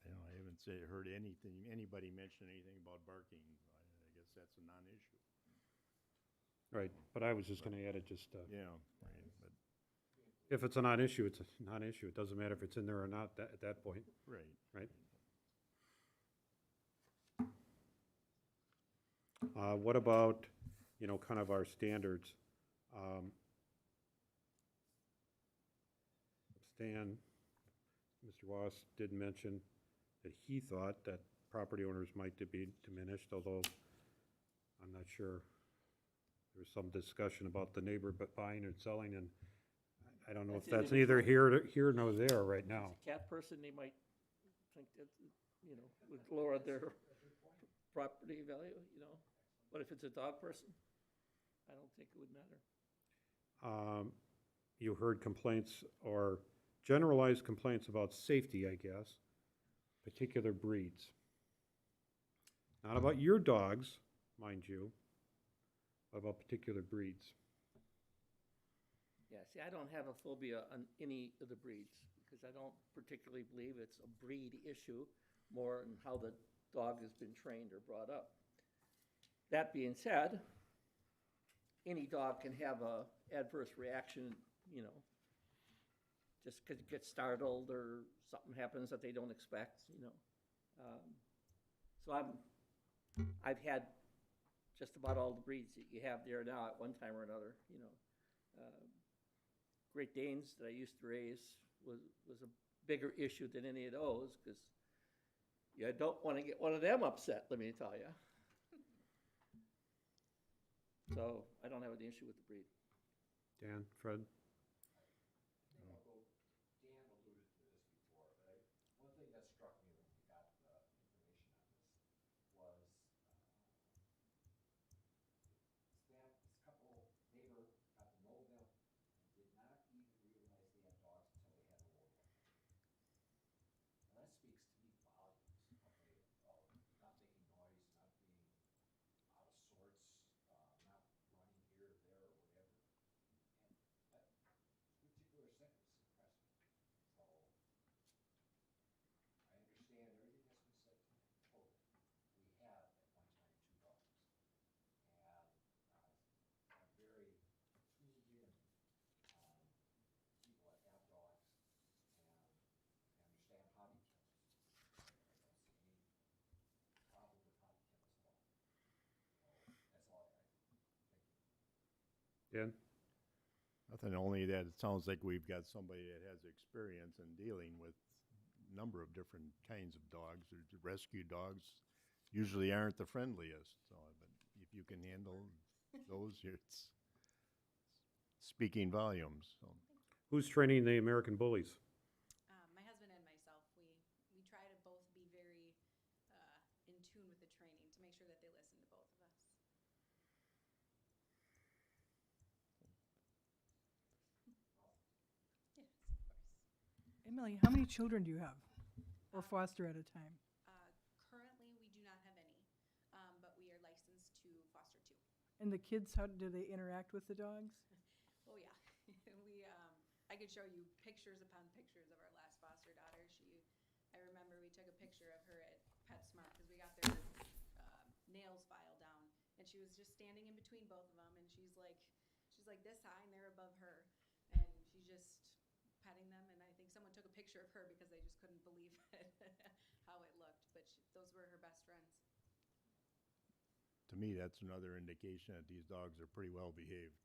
I haven't heard anybody mention anything about barking. I guess that's a non-issue. Right, but I was just gonna add it just, Yeah, right, but, if it's a non-issue, it's a non-issue. It doesn't matter if it's in there or not at that point, right. right? What about, kind of our standards? Stan, Mr. Ross did mention that he thought that property owners might be diminished, although I'm not sure. There was some discussion about the neighbor buying and selling, and I don't know if That's that's neither individual. here nor there right now. Cat person, they might think that, you know, would lower their property value, you know. But if it's a dog person, I don't think it would matter. You heard complaints or generalized complaints about safety, I guess, particular breeds. Not about your dogs, mind you, but about particular breeds. Yeah, see, I don't have a phobia on any of the breeds, because I don't particularly believe it's a breed issue, more in how the dog has been trained or brought up. That being said, any dog can have a adverse reaction, you know, just because it gets startled or something happens that they don't expect, you know. So I've had just about all the breeds that you have there now at one time or another, you know. Great Danes that I used to raise was a bigger issue than any of those, because you don't want to get one of them upset, let me tell you. So I don't have an issue with the breed. Dan, Fred? Dan alluded to this before, but one thing that struck me when we got the information on this was this couple neighbor got to know them and did not even realize they had dogs until they had to load them. Now that speaks to me volumes of not making noise, not being out of sorts, not running here or there or whatever. And that particular sentence impressed me. So I understand everything that's been said tonight, totally. We had at one time 2 dogs. And I'm very tuned in on people that have dogs, and I understand hobby kennels. I don't see any problem with hobby kennels at all. So that's all I got. Thank you. Dan? Nothing, only that it sounds like we've got somebody that has experience in dealing with a number of different kinds of dogs. There's rescue dogs usually aren't the friendliest, so, but if you can handle those, it's speaking volumes, so. Who's training the American bullies? My husband and myself, we try to both be very in tune with the training to make sure that they listen to both of us. Yes, of course. Emily, how many children do you have? Or foster at a time? Currently, we do not have any, but we are licensed to foster 2. And the kids, how do they interact with the dogs? Oh, yeah. I could show you pictures upon pictures of our last foster daughter. I remember we took a picture of her at PetSmart because we got their nails filed down, and she was just standing in between both of them, and she's like this high, and they're above her, and she's just petting them, and I think someone took a picture of her because they just couldn't believe it, how it looked, but those were her best friends. To me, that's another indication that these dogs are pretty well behaved.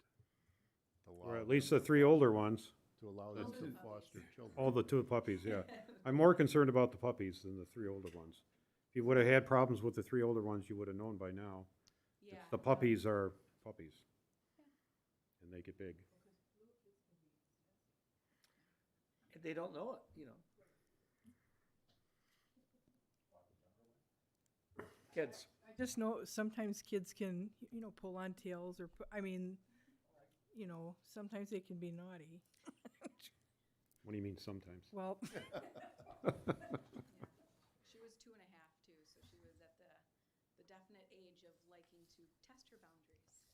Or at least the 3 older ones. To allow them to foster children. All the 2 puppies, yeah. I'm more concerned about the puppies than the 3 older ones. If you would have had problems with the 3 older ones, you would have known by now. Yeah. The puppies are puppies. And they get big. And they don't know it, you know. Kids. I just know sometimes kids can, pull on tails or, sometimes they can be naughty. What do you mean sometimes? Well, She was 2.5 too, so she was at the definite age of liking to test her boundaries.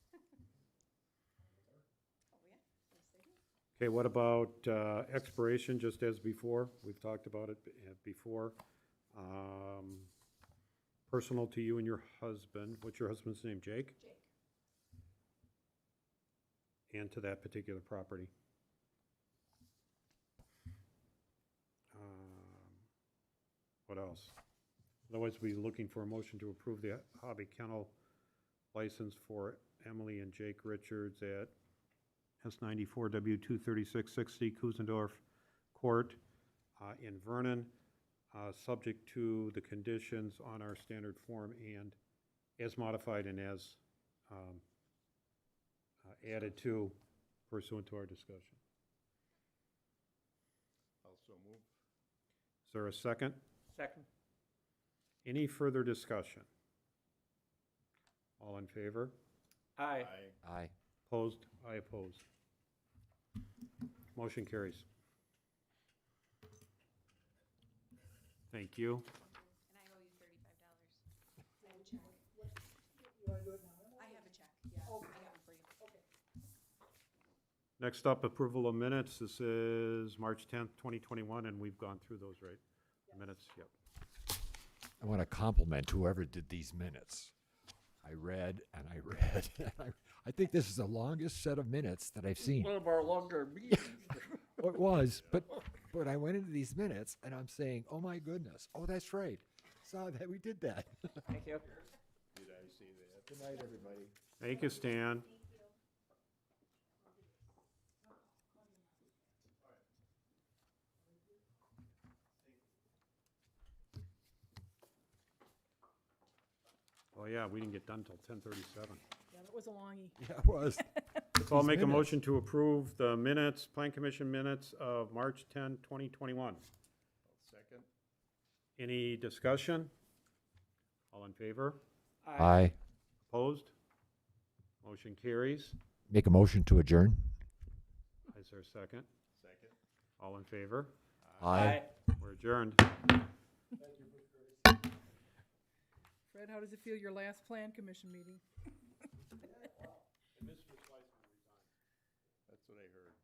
Oh, yeah, yes, they do. Okay, what about expiration, just as before? We've talked about it before. Personal to you and your husband. What's your husband's name, Jake? Jake. And to that particular property. What else? Otherwise, we're looking for a motion to approve the hobby kennel license for Emily and Jake Richards at S94 W23660 Kusendorf Court in Vernon, subject to the conditions on our standard form and as modified and as added to pursuant to our discussion. Also move. Is there a second? Second. Any further discussion? All in favor? Aye. Aye. Opposed? I oppose. Motion carries. Thank you. And I owe you $35. I have a check. I have a check, yeah, I got one for you. Next up, approval of minutes. This is March 10th, 2021, and we've gone through those, right? Minutes, yep. I want to compliment whoever did these minutes. I read and I read. I think this is the longest set of minutes that I've seen. One of our longer meetings. Well, it was, but I went into these minutes and I'm saying, oh my goodness, oh that's right. Saw that we did that. Thank you. Did I see that? Good night, everybody. Thank you, Stan. Oh, yeah, we didn't get done till 10:37. Yeah, that was a longie. Yeah, it was. So I'll These make a minutes. motion to approve the minutes, Plan Commission minutes of March 10, 2021. Second. Any discussion? All in favor? Aye. Opposed? Motion carries. Make a motion to adjourn. Is there a second? Second. All in favor? Aye. We're adjourned. Fred, how does it feel, your last plan commission meeting? That's what I heard.